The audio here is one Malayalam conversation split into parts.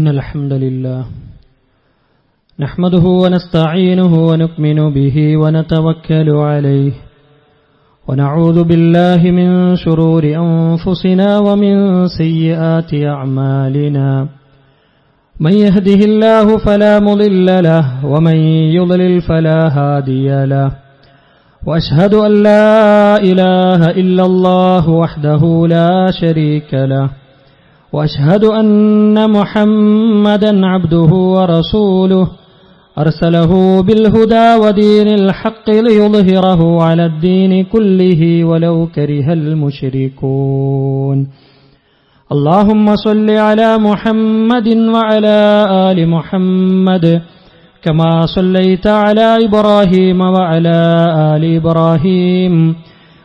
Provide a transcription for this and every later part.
إن الحمد لله نحمده ونستعينه ونؤمن به ونتوكل عليه ونعوذ بالله من شرور أنفسنا ومن سيئات أعمالنا من يهده الله فلا مضل له ومن يضلل فلا هادي له وأشهد أن لا إله إلا الله وحده لا شريك له وأشهد أن محمدا عبده ورسوله أرسله بالهدى ودين الحق ليظهره على الدين كله ولو كره المشركون اللهم صل على محمد وعلى آل محمد كما صليت على إبراهيم وعلى آل إبراهيم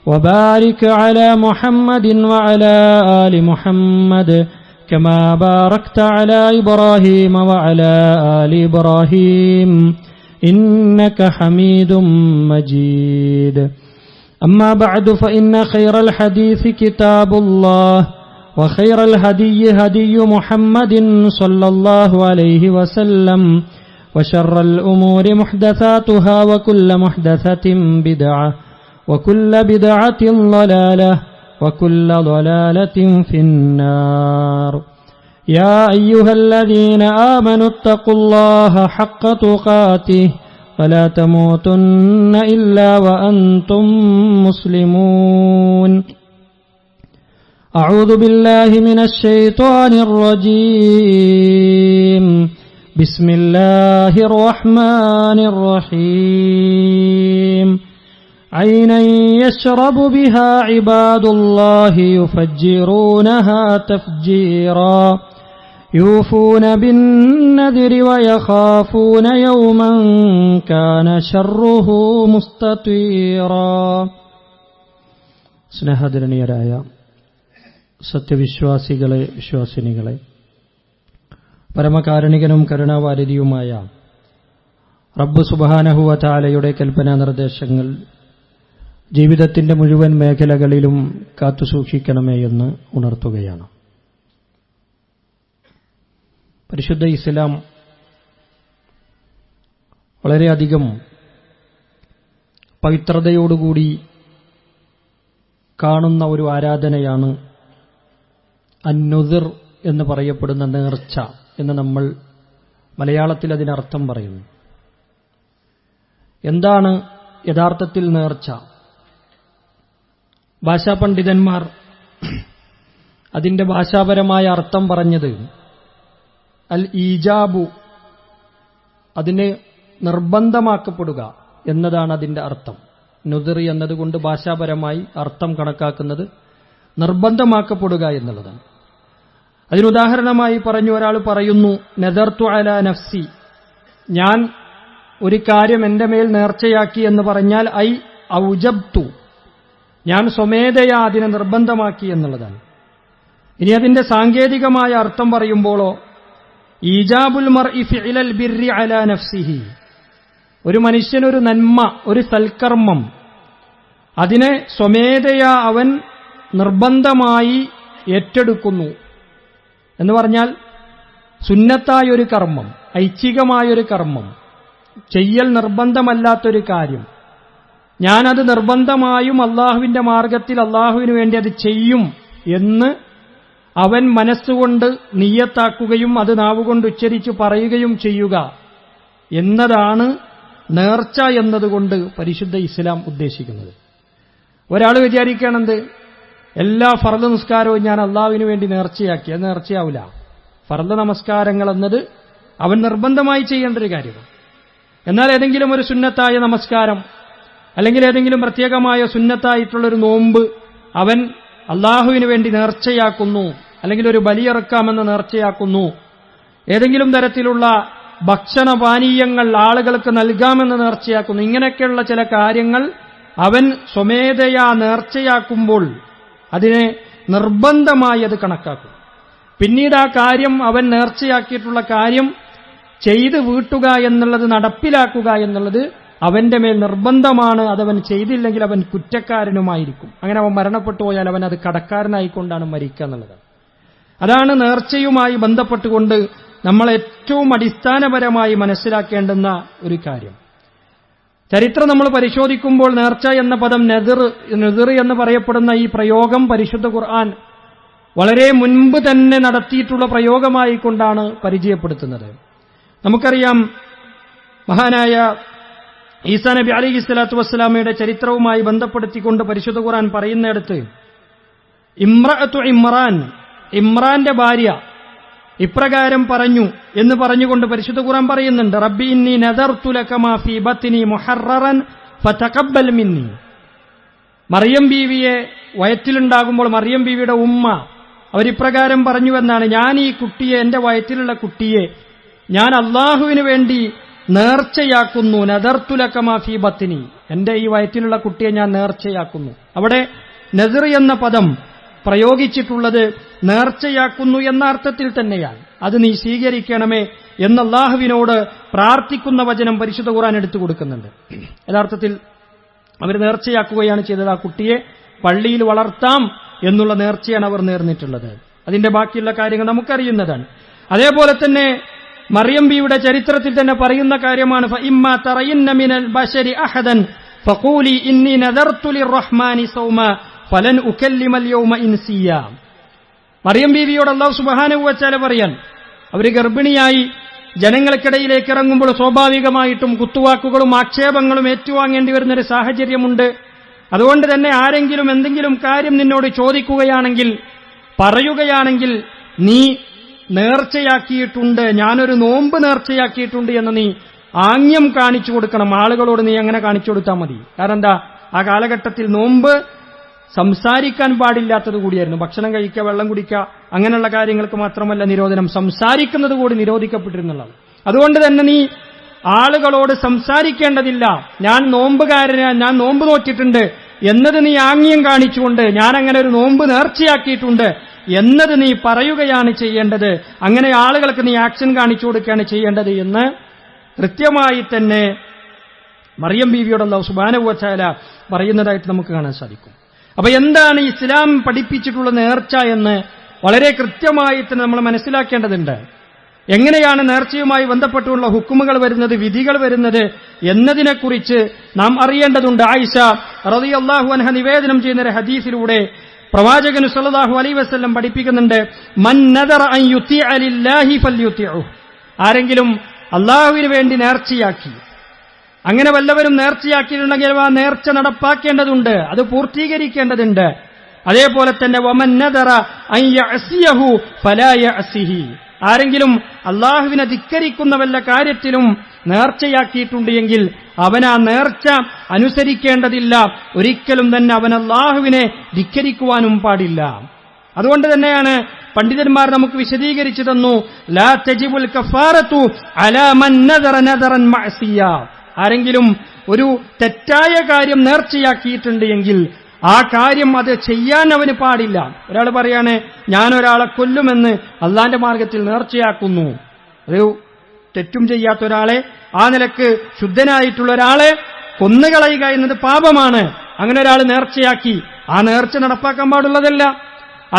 وبارك على محمد وعلى آل محمد كما باركت على إبراهيم وعلى آل إبراهيم إنك حميد مجيد أما بعد فإن خير الحديث كتاب الله وخير الهدي هدي محمد صلى الله عليه وسلم وشر الأمور محدثاتها وكل محدثة بدعة وكل بدعة ضلالة وكل ضلالة في النار يا أيها الذين آمنوا اتقوا الله حق تقاته ولا تموتن إلا وأنتم مسلمون أعوذ بالله من الشيطان الرجيم بسم الله الرحمن الرحيم عينا يشرب بها عباد الله يفجرونها تفجيرا يوفون بالنذر ويخافون يوما كان شره مستطيرا സ്നേഹധരണീയരായ സത്യവിശ്വാസികളെ വിശ്വാസിനികളെ, പരമകാരുണികനും കരുണാവാരിധിയുമായ റബ്ബ് സുബ്ഹാനഹു വ തആലയുടെ കൽപ്പനാ നിർദ്ദേശങ്ങൾ ജീവിതത്തിന്റെ മുഴുവൻ മേഖലകളിലും കാത്തുസൂക്ഷിക്കണമേ എന്ന് ഉണർത്തുകയാണ്. പരിശുദ്ധ ഇസ്ലാം വളരെയധികം പവിത്രതയോടുകൂടി കാണുന്ന ഒരു ആരാധനയാണ് അന്നുദിർ എന്ന് പറയപ്പെടുന്ന നേർച്ച എന്ന് നമ്മൾ മലയാളത്തിൽ അതിനർത്ഥം പറയുന്നു. എന്താണ് യഥാർത്ഥത്തിൽ നേർച്ച? ഭാഷാപണ്ഡിതന്മാർ അതിന്റെ ഭാഷാപരമായ അർത്ഥം പറഞ്ഞത് അൽ ഈജാബു, അതിന് നിർബന്ധമാക്കപ്പെടുക എന്നതാണ് അതിന്റെ അർത്ഥം. നുദിർ എന്നതുകൊണ്ട് ഭാഷാപരമായി അർത്ഥം കണക്കാക്കുന്നത് നിർബന്ധമാക്കപ്പെടുക എന്നുള്ളതാണ്. അതിനുദാഹരണമായി പറഞ്ഞു, ഒരാൾ പറയുന്നു നദർതു അലാ നഫ്സി, ഞാൻ ഒരു കാര്യം എന്റെ മേൽ നേർച്ചയാക്കി എന്ന് പറഞ്ഞാൽ ഐ ഔജബ്തു, ഞാൻ സ്വമേധയാ അതിനെ നിർബന്ധമാക്കി എന്നുള്ളതാണ്. ഇനി അതിന്റെ സാങ്കേതികമായ അർത്ഥം പറയുമ്പോഴോ ഈജാബുൽ മർഇ ഫിഅലൽ ബിർരി അലാ നഫ്സിഹി, ഒരു മനുഷ്യനൊരു നന്മ, ഒരു സൽക്കർമ്മം, അതിനെ സ്വമേധയാ അവൻ നിർബന്ധമായി ഏറ്റെടുക്കുന്നു എന്ന് പറഞ്ഞാൽ സുന്നത്തായൊരു കർമ്മം, ഐച്ഛികമായൊരു കർമ്മം, ചെയ്യൽ നിർബന്ധമല്ലാത്തൊരു കാര്യം, ഞാനത് നിർബന്ധമായും അള്ളാഹുവിന്റെ മാർഗത്തിൽ അള്ളാഹുവിന് വേണ്ടി അത് ചെയ്യും എന്ന് അവൻ മനസ്സുകൊണ്ട് നിയ്യത്താക്കുകയും അത് നാവുകൊണ്ട് ഉച്ചരിച്ച് പറയുകയും ചെയ്യുക എന്നതാണ് നേർച്ച എന്നതുകൊണ്ട് പരിശുദ്ധ ഇസ്ലാം ഉദ്ദേശിക്കുന്നത്. ഒരാൾ വിചാരിക്കണത് എല്ലാ ഫർദ് നിസ്കാരവും ഞാൻ അള്ളാഹുവിന് വേണ്ടി നേർച്ചയാക്കി, അത് നേർച്ചയാവില്ല. ഫർദ് നമസ്കാരങ്ങൾ എന്നത് അവൻ നിർബന്ധമായി ചെയ്യേണ്ട ഒരു കാര്യമാണ്. എന്നാൽ ഏതെങ്കിലും ഒരു സുന്നത്തായ നമസ്കാരം അല്ലെങ്കിൽ ഏതെങ്കിലും പ്രത്യേകമായ സുന്നത്തായിട്ടുള്ളൊരു നോമ്പ് അവൻ അള്ളാഹുവിന് വേണ്ടി നേർച്ചയാക്കുന്നു, അല്ലെങ്കിൽ ഒരു ബലിയിറക്കാമെന്ന് നേർച്ചയാക്കുന്നു, ഏതെങ്കിലും തരത്തിലുള്ള ഭക്ഷണപാനീയങ്ങൾ ആളുകൾക്ക് നൽകാമെന്ന് നേർച്ചയാക്കുന്നു, ഇങ്ങനെയൊക്കെയുള്ള ചില കാര്യങ്ങൾ അവൻ സ്വമേധയാ നേർച്ചയാക്കുമ്പോൾ അതിനെ നിർബന്ധമായി അത് കണക്കാക്കും. പിന്നീട് ആ കാര്യം, അവൻ നേർച്ചയാക്കിയിട്ടുള്ള കാര്യം ചെയ്ത് വീട്ടുക എന്നുള്ളത്, നടപ്പിലാക്കുക എന്നുള്ളത് അവന്റെ മേൽ നിർബന്ധമാണ്. അതവൻ ചെയ്തില്ലെങ്കിൽ അവൻ കുറ്റക്കാരനുമായിരിക്കും. അങ്ങനെ അവൻ മരണപ്പെട്ടു പോയാൽ അവൻ അത് കടക്കാരനായിക്കൊണ്ടാണ് മരിക്കുക എന്നുള്ളത്. അതാണ് നേർച്ചയുമായി ബന്ധപ്പെട്ടുകൊണ്ട് നമ്മൾ ഏറ്റവും അടിസ്ഥാനപരമായി മനസ്സിലാക്കേണ്ടുന്ന ഒരു കാര്യം. ചരിത്രം നമ്മൾ പരിശോധിക്കുമ്പോൾ നേർച്ച എന്ന പദം നദിർ എന്ന് പറയപ്പെടുന്ന ഈ പ്രയോഗം പരിശുദ്ധ ഖുർആൻ വളരെ മുൻപ് തന്നെ നടത്തിയിട്ടുള്ള പ്രയോഗമായി കൊണ്ടാണ് പരിചയപ്പെടുത്തുന്നത്. നമുക്കറിയാം, മഹാനായ ഈസാ നബി അലൈഹിസ്സലാത്തു വസ്സലാമയുടെ ചരിത്രവുമായി ബന്ധപ്പെടുത്തിക്കൊണ്ട് പരിശുദ്ധ ഖുർആൻ പറയുന്നിടത്ത് ഇമ്രഅത്തു ഇമ്രാൻ, ഇമ്രാന്റെ ഭാര്യ ഇപ്രകാരം പറഞ്ഞു എന്ന് പറഞ്ഞുകൊണ്ട് പരിശുദ്ധ ഖുർആൻ പറയുന്നുണ്ട്, റബ്ബി ഇന്നി നദർതു ലക മാ ഫീ ബത്നി മുഹററൻ ഫതഖബ്ബൽ മിന്നി. മറിയം ബീവിയെ വയറ്റിലുണ്ടാകുമ്പോൾ മറിയം ബീവിയുടെ ഉമ്മ അവരിപ്രകാരം പറഞ്ഞുവെന്നാണ്, ഞാൻ ഈ കുട്ടിയെ, എന്റെ വയറ്റിലുള്ള കുട്ടിയെ ഞാൻ അള്ളാഹുവിന് വേണ്ടി നേർച്ചയാക്കുന്നു. നദർതു ലക മാ ഫീ ബത്നി, എന്റെ ഈ വയറ്റിലുള്ള കുട്ടിയെ ഞാൻ നേർച്ചയാക്കുന്നു. അവിടെ നദർ എന്ന പദം പ്രയോഗിച്ചിട്ടുള്ളത് നേർച്ചയാക്കുന്നു എന്ന അർത്ഥത്തിൽ തന്നെയാണ്. അത് നീ സ്വീകരിക്കണമേ എന്ന് അല്ലാഹുവിനോട് പ്രാർത്ഥിക്കുന്ന വചനം പരിശുദ്ധ ഖുർആൻ എടുത്തു കൊടുക്കുന്നുണ്ട്. യഥാർത്ഥത്തിൽ അവർ നേർച്ചയാക്കുകയാണ് ചെയ്തത്. ആ കുട്ടിയെ പള്ളിയിൽ വളർത്താം എന്നുള്ള നേർച്ചയാണ് അവർ നേർന്നിട്ടുള്ളത്. അതിന്റെ ബാക്കിയുള്ള കാര്യങ്ങൾ നമുക്കറിയുന്നതാണ്. അതേപോലെ തന്നെ മറിയം ബീവിയുടെ ചരിത്രത്തിൽ തന്നെ പറയുന്ന കാര്യമാണ്, ഫഇമ്മാ തറയിന്ന മിനൽ ബശരി അഹദൻ ഫഖൂലി ഇന്നി നദർതു ലിർറഹ്മാനി സൗമ ഫലൻ ഉകല്ലിമൽ യൗമ ഇൻസിയ. മറിയം ബീവിയോട് അല്ലാഹു സുബ്ഹാനഹു വ തആല പറയാൻ, അവർ ഗർഭിണിയായി ജനങ്ങൾക്കിടയിലേക്ക് ഇറങ്ങുമ്പോൾ സ്വാഭാവികമായിട്ടും കുത്തുവാക്കുകളും ആക്ഷേപങ്ങളും ഏറ്റുവാങ്ങേണ്ടി വരുന്നൊരു സാഹചര്യമുണ്ട്. അതുകൊണ്ട് തന്നെ ആരെങ്കിലും എന്തെങ്കിലും കാര്യം നിന്നോട് ചോദിക്കുകയാണെങ്കിൽ, പറയുകയാണെങ്കിൽ, നീ നേർച്ചയാക്കിയിട്ടുണ്ട്, ഞാനൊരു നോമ്പ് നേർച്ചയാക്കിയിട്ടുണ്ട് എന്ന് നീ ആംഗ്യം കാണിച്ചു കൊടുക്കണം. ആളുകളോട് നീ അങ്ങനെ കാണിച്ചു കൊടുത്താൽ മതി. കാരണം എന്താ, ആ കാലഘട്ടത്തിൽ നോമ്പ് സംസാരിക്കാൻ പാടില്ലാത്തത് കൂടിയായിരുന്നു. ഭക്ഷണം കഴിക്കുക, വെള്ളം കുടിക്കുക, അങ്ങനെയുള്ള കാര്യങ്ങൾക്ക് മാത്രമല്ല നിരോധനം, സംസാരിക്കുന്നത് കൂടി നിരോധിക്കപ്പെട്ടിരുന്നുള്ളത്. അതുകൊണ്ട് തന്നെ നീ ആളുകളോട് സംസാരിക്കേണ്ടതില്ല. ഞാൻ നോമ്പുകാരനാണ്, ഞാൻ നോമ്പ് നോറ്റിട്ടുണ്ട് എന്നത് നീ ആംഗ്യം കാണിച്ചുകൊണ്ട്, ഞാൻ അങ്ങനെ ഒരു നോമ്പ് നേർച്ചയാക്കിയിട്ടുണ്ട് എന്നത് നീ പറയുകയാണ് ചെയ്യേണ്ടത്. അങ്ങനെ ആളുകൾക്ക് നീ ആക്ഷൻ കാണിച്ചു കൊടുക്കുകയാണ് ചെയ്യേണ്ടത് എന്ന് കൃത്യമായി തന്നെ മറിയം ബീവിയോട് അല്ലാഹു സുബ്ഹാനഹു വ തആല പറയുന്നതായിട്ട് നമുക്ക് കാണാൻ സാധിക്കും. അപ്പൊ എന്താണ് ഇസ്ലാം പഠിപ്പിച്ചിട്ടുള്ള നേർച്ച എന്ന് വളരെ കൃത്യമായി തന്നെ നമ്മൾ മനസ്സിലാക്കേണ്ടതുണ്ട്. എങ്ങനെയാണ് നേർച്ചയുമായി ബന്ധപ്പെട്ടുള്ള ഹുക്കുമുകൾ വരുന്നത്, വിധികൾ വരുന്നത് എന്നതിനെക്കുറിച്ച് നാം അറിയേണ്ടതുണ്ട്. ആയിഷ റളിയല്ലാഹു അൻഹ നിവേദനം ചെയ്യുന്ന ഒരു ഹദീസിലൂടെ പ്രവാചകൻ സല്ലല്ലാഹു അലൈഹി വസല്ലം പഠിപ്പിക്കുന്നുണ്ട്, മൻ നദറ അൻ യുതിഅ ലില്ലാഹി ഫൽയുതിഉ. ആരെങ്കിലും അല്ലാഹുവിന് വേണ്ടി നേർച്ചയാക്കി, അങ്ങനെ വല്ലവരും നേർച്ചയാക്കിയിട്ടുണ്ടെങ്കിൽ ആ നേർച്ച നടപ്പാക്കേണ്ടതുണ്ട്, അത് പൂർത്തീകരിക്കേണ്ടതുണ്ട്. അതേപോലെ തന്നെ വമൻ നദറ അൻ യഅസിയഹു ഫലാ യഅസിഹി. ആരെങ്കിലും അല്ലാഹുവിനെ ധിക്കരിക്കുന്ന വല്ല കാര്യത്തിലും നേർച്ചയാക്കിയിട്ടുണ്ട് എങ്കിൽ അവൻ ആ നേർച്ച അനുസരിക്കേണ്ടതില്ല. ഒരിക്കലും തന്നെ അവൻ അല്ലാഹുവിനെ ധിക്കരിക്കുവാനും പാടില്ല. അതുകൊണ്ട് തന്നെയാണ് പണ്ഡിതന്മാർ നമുക്ക് വിശദീകരിച്ചു തന്നു, ലാ തജിബുൽ കഫാറത്തു അലാ മൻ നദറ നദറൻ മഅസിയ. ആരെങ്കിലും ഒരു തെറ്റായ കാര്യം നേർച്ചയാക്കിയിട്ടുണ്ട് എങ്കിൽ ആ കാര്യം അത് ചെയ്യാൻ അവന് പാടില്ല. ഒരാൾ പറയാണ്, ഞാനൊരാളെ കൊല്ലുമെന്ന് അള്ളാന്റെ മാർഗത്തിൽ നേർച്ചയാക്കുന്നു. ഒരു തെറ്റും ചെയ്യാത്ത ഒരാളെ, ആ നിലക്ക് ശുദ്ധനായിട്ടുള്ള ഒരാളെ കൊന്നുകളയുക എന്നത് പാപമാണ്. അങ്ങനെ ഒരാൾ നേർച്ചയാക്കി, ആ നേർച്ച നടപ്പാക്കാൻ പാടുള്ളതല്ല.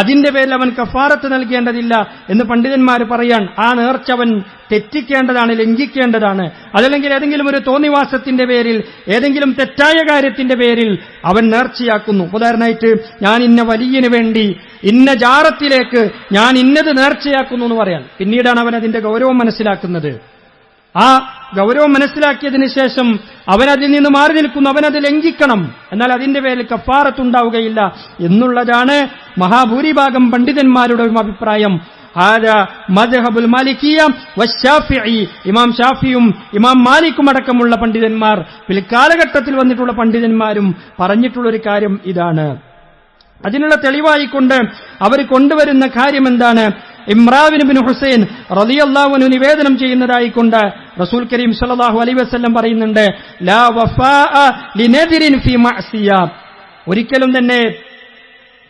അതിന്റെ പേരിൽ അവൻ കഫാറത്ത് നൽകേണ്ടതില്ല എന്ന് പണ്ഡിതന്മാർ പറയാൻ. ആ നേർച്ച അവൻ തെറ്റിക്കേണ്ടതാണ്, ലംഘിക്കേണ്ടതാണ്. അതല്ലെങ്കിൽ ഏതെങ്കിലും ഒരു തോന്നിവാസത്തിന്റെ പേരിൽ, ഏതെങ്കിലും തെറ്റായ കാര്യത്തിന്റെ പേരിൽ അവൻ നേർച്ചയാക്കുന്നു. ഉദാഹരണമായിട്ട്, ഞാൻ ഇന്ന വലിയന് വേണ്ടി ഇന്ന ജാറത്തിലേക്ക് ഞാൻ ഇന്നത് നേർച്ചയാക്കുന്നു എന്ന് പറയാൻ. പിന്നീടാണ് അവൻ അതിന്റെ ഗൗരവം മനസ്സിലാക്കുന്നത്. ആ ഗൗരവം മനസ്സിലാക്കിയതിനു ശേഷം അവനതിൽ നിന്ന് മാറി നിൽക്കുന്നു, അവനത് ലംഘിക്കണം. എന്നാൽ അതിന്റെ പേരിൽ കഫാറത്തുണ്ടാവുകയില്ല എന്നുള്ളതാണ് മഹാഭൂരിഭാഗം പണ്ഡിതന്മാരുടെ അഭിപ്രായം. ഹാദാ മദ്ഹബുൽ മാലിക്കിയ്യ വശാഫിഈ. ഇമാം ഷാഫിയും ഇമാം മാലിക്കും അടക്കമുള്ള പണ്ഡിതന്മാർ, പിൽക്കാലഘട്ടത്തിൽ വന്നിട്ടുള്ള പണ്ഡിതന്മാരും പറഞ്ഞിട്ടുള്ളൊരു കാര്യം ഇതാണ്. അതിനുള്ള തെളിവായിക്കൊണ്ട് അവർ കൊണ്ടുവരുന്ന കാര്യം എന്താണ്? ഇമ്രാൻ ഇബ്നു ഹുസൈൻ റളിയല്ലാഹു അൻഹു നിവേദനം ചെയ്യുന്നതായിക്കൊണ്ട് റസൂൽ കരീം സ്വല്ലല്ലാഹു അലൈഹി വസല്ലം പറയുന്നുണ്ട്, ലാ വഫാഅ ലിനദിരിൻ ഫീ മഅസിയ. ഒരിക്കലും തന്നെ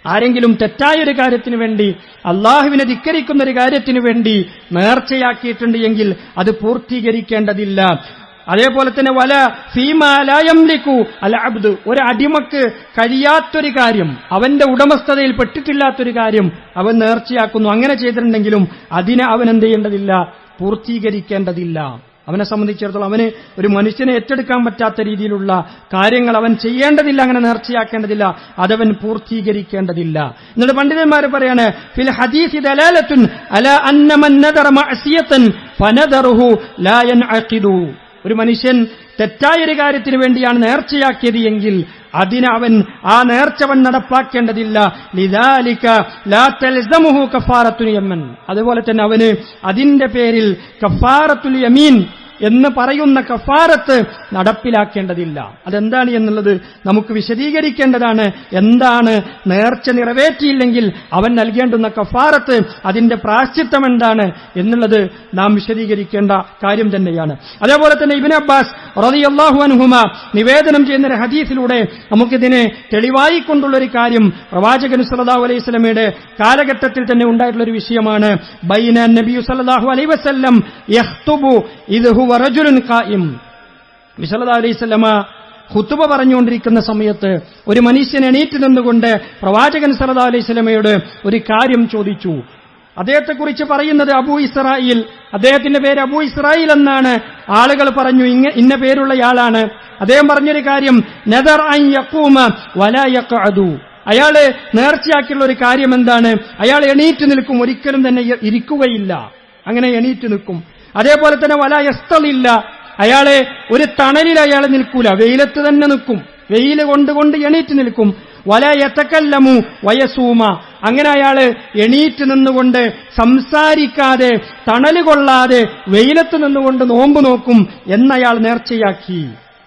ആരെങ്കിലും തെറ്റായൊരു കാര്യത്തിനു വേണ്ടി, അള്ളാഹുവിനെ ധിക്കരിക്കുന്ന ഒരു കാര്യത്തിനു വേണ്ടി നേർച്ചയാക്കിയിട്ടുണ്ട് എങ്കിൽ അത് പൂർത്തീകരിക്കേണ്ടതില്ല. അതേപോലെ തന്നെ വല ഫീമാ ലാ യംലികു അൽ അബ്ദു. ഒരു അടിമക്ക് കഴിയാത്തൊരു കാര്യം, അവന്റെ ഉടമസ്ഥതയിൽ പെട്ടിട്ടില്ലാത്തൊരു കാര്യം അവൻ നേർച്ചയാക്കുന്നു. അങ്ങനെ ചെയ്തിട്ടുണ്ടെങ്കിലും അതിനെ അവൻ എന്ത് ചെയ്യേണ്ടതില്ല, പൂർത്തീകരിക്കേണ്ടതില്ല. അവനെ സംബന്ധിച്ചിടത്തോളം അവന് ഒരു മനുഷ്യനെ ഏറ്റെടുക്കാൻ പറ്റാത്ത രീതിയിലുള്ള കാര്യങ്ങൾ അവൻ ചെയ്യേണ്ടതില്ല, അങ്ങനെ നേർച്ചയാക്കേണ്ടതില്ല, അതവൻ പൂർത്തീകരിക്കേണ്ടതില്ല. എന്നിട്ട് പണ്ഡിതന്മാർ പറയാണ്, ഫിൽ ഹദീസി ദലാലത്തുൻ അലാ അന്ന മൻ നദറ മഅസിയതൻ ഫനദറുഹു ലാ യൻഅഖിദു. ഒരു മനുഷ്യൻ തെറ്റായൊരു കാര്യത്തിന് വേണ്ടിയാണ് നേർച്ചയാക്കിയത് എങ്കിൽ അതിന് അവൻ ആ നേർച്ചവൻ നടപ്പാക്കേണ്ടതില്ല. ലിദാലിക ലാ തൽസമുഹു കഫാറത്തുൽ യമൻ. അതുപോലെ തന്നെ അവന് അതിന്റെ പേരിൽ കഫാറത്തുൽ യമീൻ എന്ന് പറയുന്ന കഫാറത്ത് നടപ്പിലാക്കേണ്ടതില്ല. അതെന്താണ് എന്നുള്ളത് നമുക്ക് വിശദീകരിക്കേണ്ടതാണ്. എന്താണ് നേർച്ച നിറവേറ്റിയില്ലെങ്കിൽ അവൻ നൽകേണ്ടുന്ന കഫാറത്ത്, അതിന്റെ പ്രാശ്ചിത്തം എന്താണ് എന്നുള്ളത് നാം വിശദീകരിക്കേണ്ട കാര്യം തന്നെയാണ്. അതേപോലെ തന്നെ ഇബ്നു അബ്ബാസ് റളിയല്ലാഹു അൻഹുമ നിവേദനം ചെയ്യുന്ന ഒരു ഹദീസിലൂടെ നമുക്കിതിനെ തെളിവായിക്കൊണ്ടുള്ളൊരു കാര്യം പ്രവാചകൻ സല്ലല്ലാഹു അലൈഹി വസല്ലമയുടെ കാലഘട്ടത്തിൽ തന്നെ ഉണ്ടായിട്ടുള്ള ഒരു വിഷയമാണ്. ബൈന നബി സല്ലല്ലാഹു അലൈഹി വസല്ലം യഖ്തുബു ഇദ് ഹുവ റജുലുൻ ഖായിം. നബി സല്ലല്ലാഹു അലൈഹി വസല്ലമ ഖുതുബ പറഞ്ഞുകൊണ്ടിരിക്കുന്ന സമയത്ത് ഒരു മനുഷ്യൻ എണീറ്റ് നിന്നുകൊണ്ട് പ്രവാചകൻ സല്ലല്ലാഹു അലൈഹി വസല്ലമയോട് ഒരു കാര്യം ചോദിച്ചു. അദ്ദേഹത്തെക്കുറിച്ച് പറയുന്നത് അബൂ ഇസ്രായീൽ, അദ്ദേഹത്തിന്റെ പേര് അബൂ ഇസ്രായീൽ എന്നാണ്. ആളുകൾ പറഞ്ഞു ഇന്ന പേരുള്ളയാളാണ്. അദ്ദേഹം പറഞ്ഞൊരു കാര്യം, നദർ അൻ യഖൂമ വലാ യഖഅദു. അയാള് നേർച്ചയാക്കിയുള്ള ഒരു കാര്യം എന്താണ്? അയാൾ എണീറ്റ് നിൽക്കും, ഒരിക്കലും തന്നെ ഇരിക്കുകയില്ല, അങ്ങനെ എണീറ്റ് നിൽക്കും. അതേപോലെ തന്നെ വലാ യസ്തളില്ല, അയാളെ ഒരു തണലിൽ അയാൾ നിൽക്കൂല, വെയിലത്ത് തന്നെ നിൽക്കും, വെയിൽ കൊണ്ട് എണീറ്റ് നിൽക്കും. വലാ യതകല്ലമു വയസൂമ, അങ്ങനെ അയാള് എണീറ്റ് നിന്നുകൊണ്ട് സംസാരിക്കാതെ തണല് കൊള്ളാതെ വെയിലത്ത് നിന്നുകൊണ്ട് നോമ്പ് നോക്കും എന്നയാൾ നേർച്ചയാക്കി.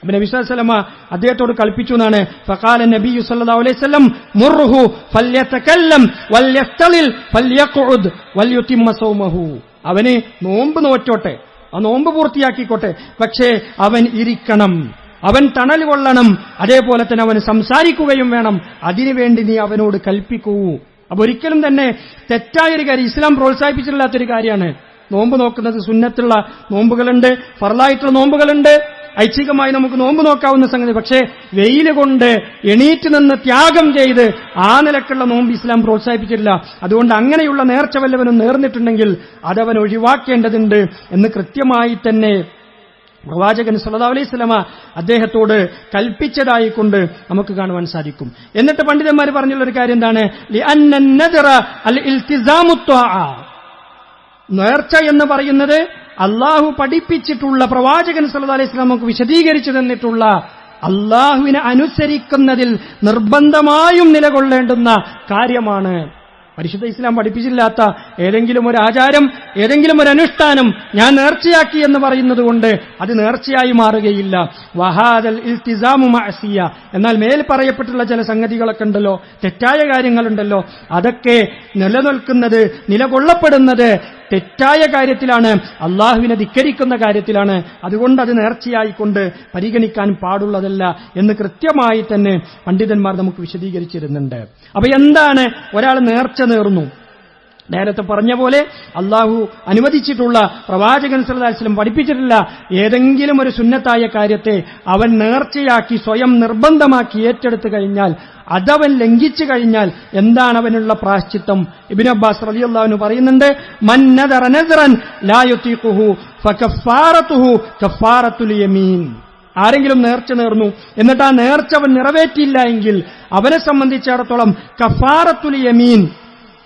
നബി സല്ലല്ലാഹു അലൈഹി വസല്ലം അദ്ദേഹത്തോട് കൽപ്പിച്ചു എന്നാണ്. ഫഖാല നബിയു സല്ലല്ലാഹു അലൈഹി വസല്ലം മുർഹു ഫല്യതകല്ലം വൽയസ്തളിൽ ഫല്യഖഉദ് വൽയുതിമ്മ സൗമഹു. അവന് നോമ്പ് നോറ്റോട്ടെ, ആ നോമ്പ് പൂർത്തിയാക്കിക്കോട്ടെ, പക്ഷേ അവൻ ഇരിക്കണം, അവൻ തണൽ കൊള്ളണം, അതേപോലെ തന്നെ അവൻ സംസാരിക്കുകയും വേണം. അതിനുവേണ്ടി നീ അവനോട് കൽപ്പിക്കൂ. അപ്പൊ ഒരിക്കലും തന്നെ തെറ്റായൊരു കാര്യം, ഇസ്ലാം പ്രോത്സാഹിപ്പിച്ചിട്ടില്ലാത്തൊരു കാര്യമാണ് നോമ്പ് നോക്കുന്നത്. സുന്നത്തുള്ള നോമ്പുകളുണ്ട്, ഫർളായിട്ടുള്ള നോമ്പുകളുണ്ട്, ഐച്ഛികമായി നമുക്ക് നോമ്പ് നോക്കാവുന്ന സംഗതി. പക്ഷേ വെയിൽ കൊണ്ട് എണീറ്റ് നിന്ന് ത്യാഗം ചെയ്ത് ആ നിലക്കുള്ള നോമ്പ് ഇസ്ലാം പ്രോത്സാഹിപ്പിച്ചിട്ടില്ല. അതുകൊണ്ട് അങ്ങനെയുള്ള നേർച്ച വല്ലവനും നേർന്നിട്ടുണ്ടെങ്കിൽ അതവൻ ഒഴിവാക്കേണ്ടതുണ്ട് എന്ന് കൃത്യമായി തന്നെ പ്രവാചകൻ സല്ലല്ലാഹു അലൈഹി വസല്ലമ അദ്ദേഹത്തോട് കൽപ്പിച്ചതായിക്കൊണ്ട് നമുക്ക് കാണുവാൻ സാധിക്കും. എന്നിട്ട് പണ്ഡിതന്മാർ പറഞ്ഞുള്ള ഒരു കാര്യം എന്താണ്? ലിഅന്ന നദറ അൽ ഇൽതിസാമു ത്വാഅ. നേർച്ച എന്ന് പറയുന്നത് അള്ളാഹു പഠിപ്പിച്ചിട്ടുള്ള, പ്രവാചകൻ സല്ലല്ലാഹു അലൈഹി വസല്ലം നമുക്ക് വിശദീകരിച്ചു തന്നിട്ടുള്ള, അള്ളാഹുവിനെ അനുസരിക്കുന്നതിൽ നിർബന്ധമായും നിലകൊള്ളേണ്ടുന്ന കാര്യമാണ്. പരിശുദ്ധ ഇസ്ലാം പഠിപ്പിച്ചില്ലാത്ത ഏതെങ്കിലും ഒരു ആചാരം, ഏതെങ്കിലും ഒരു അനുഷ്ഠാനം ഞാൻ നേർച്ചയാക്കി എന്ന് പറയുന്നത് കൊണ്ട് അത് നേർച്ചയായി മാറുകയില്ല. വഹാദൽ ഇൽതിസാമു മഅസിയ. എന്നാൽ മേൽ പറയപ്പെട്ടുള്ള ചില സംഗതികളൊക്കെ ഉണ്ടല്ലോ, തെറ്റായ കാര്യങ്ങളുണ്ടല്ലോ, അതൊക്കെ നിലനിൽക്കുന്നത്, നിലകൊള്ളപ്പെടുന്നത് തെറ്റായ കാര്യത്തിലാണ്, അള്ളാഹുവിനെ ധിക്കരിക്കുന്ന കാര്യത്തിലാണ്. അതുകൊണ്ട് അത് നേർച്ചയായിക്കൊണ്ട് പരിഗണിക്കാൻ പാടുള്ളതല്ല എന്ന് കൃത്യമായി തന്നെ പണ്ഡിതന്മാർ നമുക്ക് വിശദീകരിച്ചിരുന്നുണ്ട്. അപ്പൊ എന്താണ് ഒരാൾ നേർച്ച നേർന്നു? നേരത്തെ പറഞ്ഞ പോലെ അള്ളാഹു അനുവദിച്ചിട്ടുള്ള, പ്രവാചകൻ സല്ലല്ലാഹു അലൈഹി വസല്ലം പഠിപ്പിച്ചിട്ടുള്ള ഏതെങ്കിലും ഒരു സുന്നത്തായ കാര്യത്തെ അവൻ നേർച്ചയാക്കി സ്വയം നിർബന്ധമാക്കി ഏറ്റെടുത്തു കഴിഞ്ഞാൽ, അതവൻ ലംഘിച്ചു കഴിഞ്ഞാൽ എന്താണ് അവനുള്ള പ്രാശ്ചിത്തം? ഇബ്നു അബ്ബാസ് റളിയല്ലാഹു അൻഹു പറയുന്നുണ്ട്, മൻ നദറ നസ്റൻ ലാ യുതീഖുഹു ഫകഫാറതുഹു കഫാറത്തുൽ യമീൻ. ആരെങ്കിലും നേർച്ച നേർന്നു, എന്നിട്ട് ആ നേർച്ച അവൻ നിറവേറ്റിയില്ല എങ്കിൽ അവനെ സംബന്ധിച്ചിടത്തോളം കഫാറത്തുൽ യമീൻ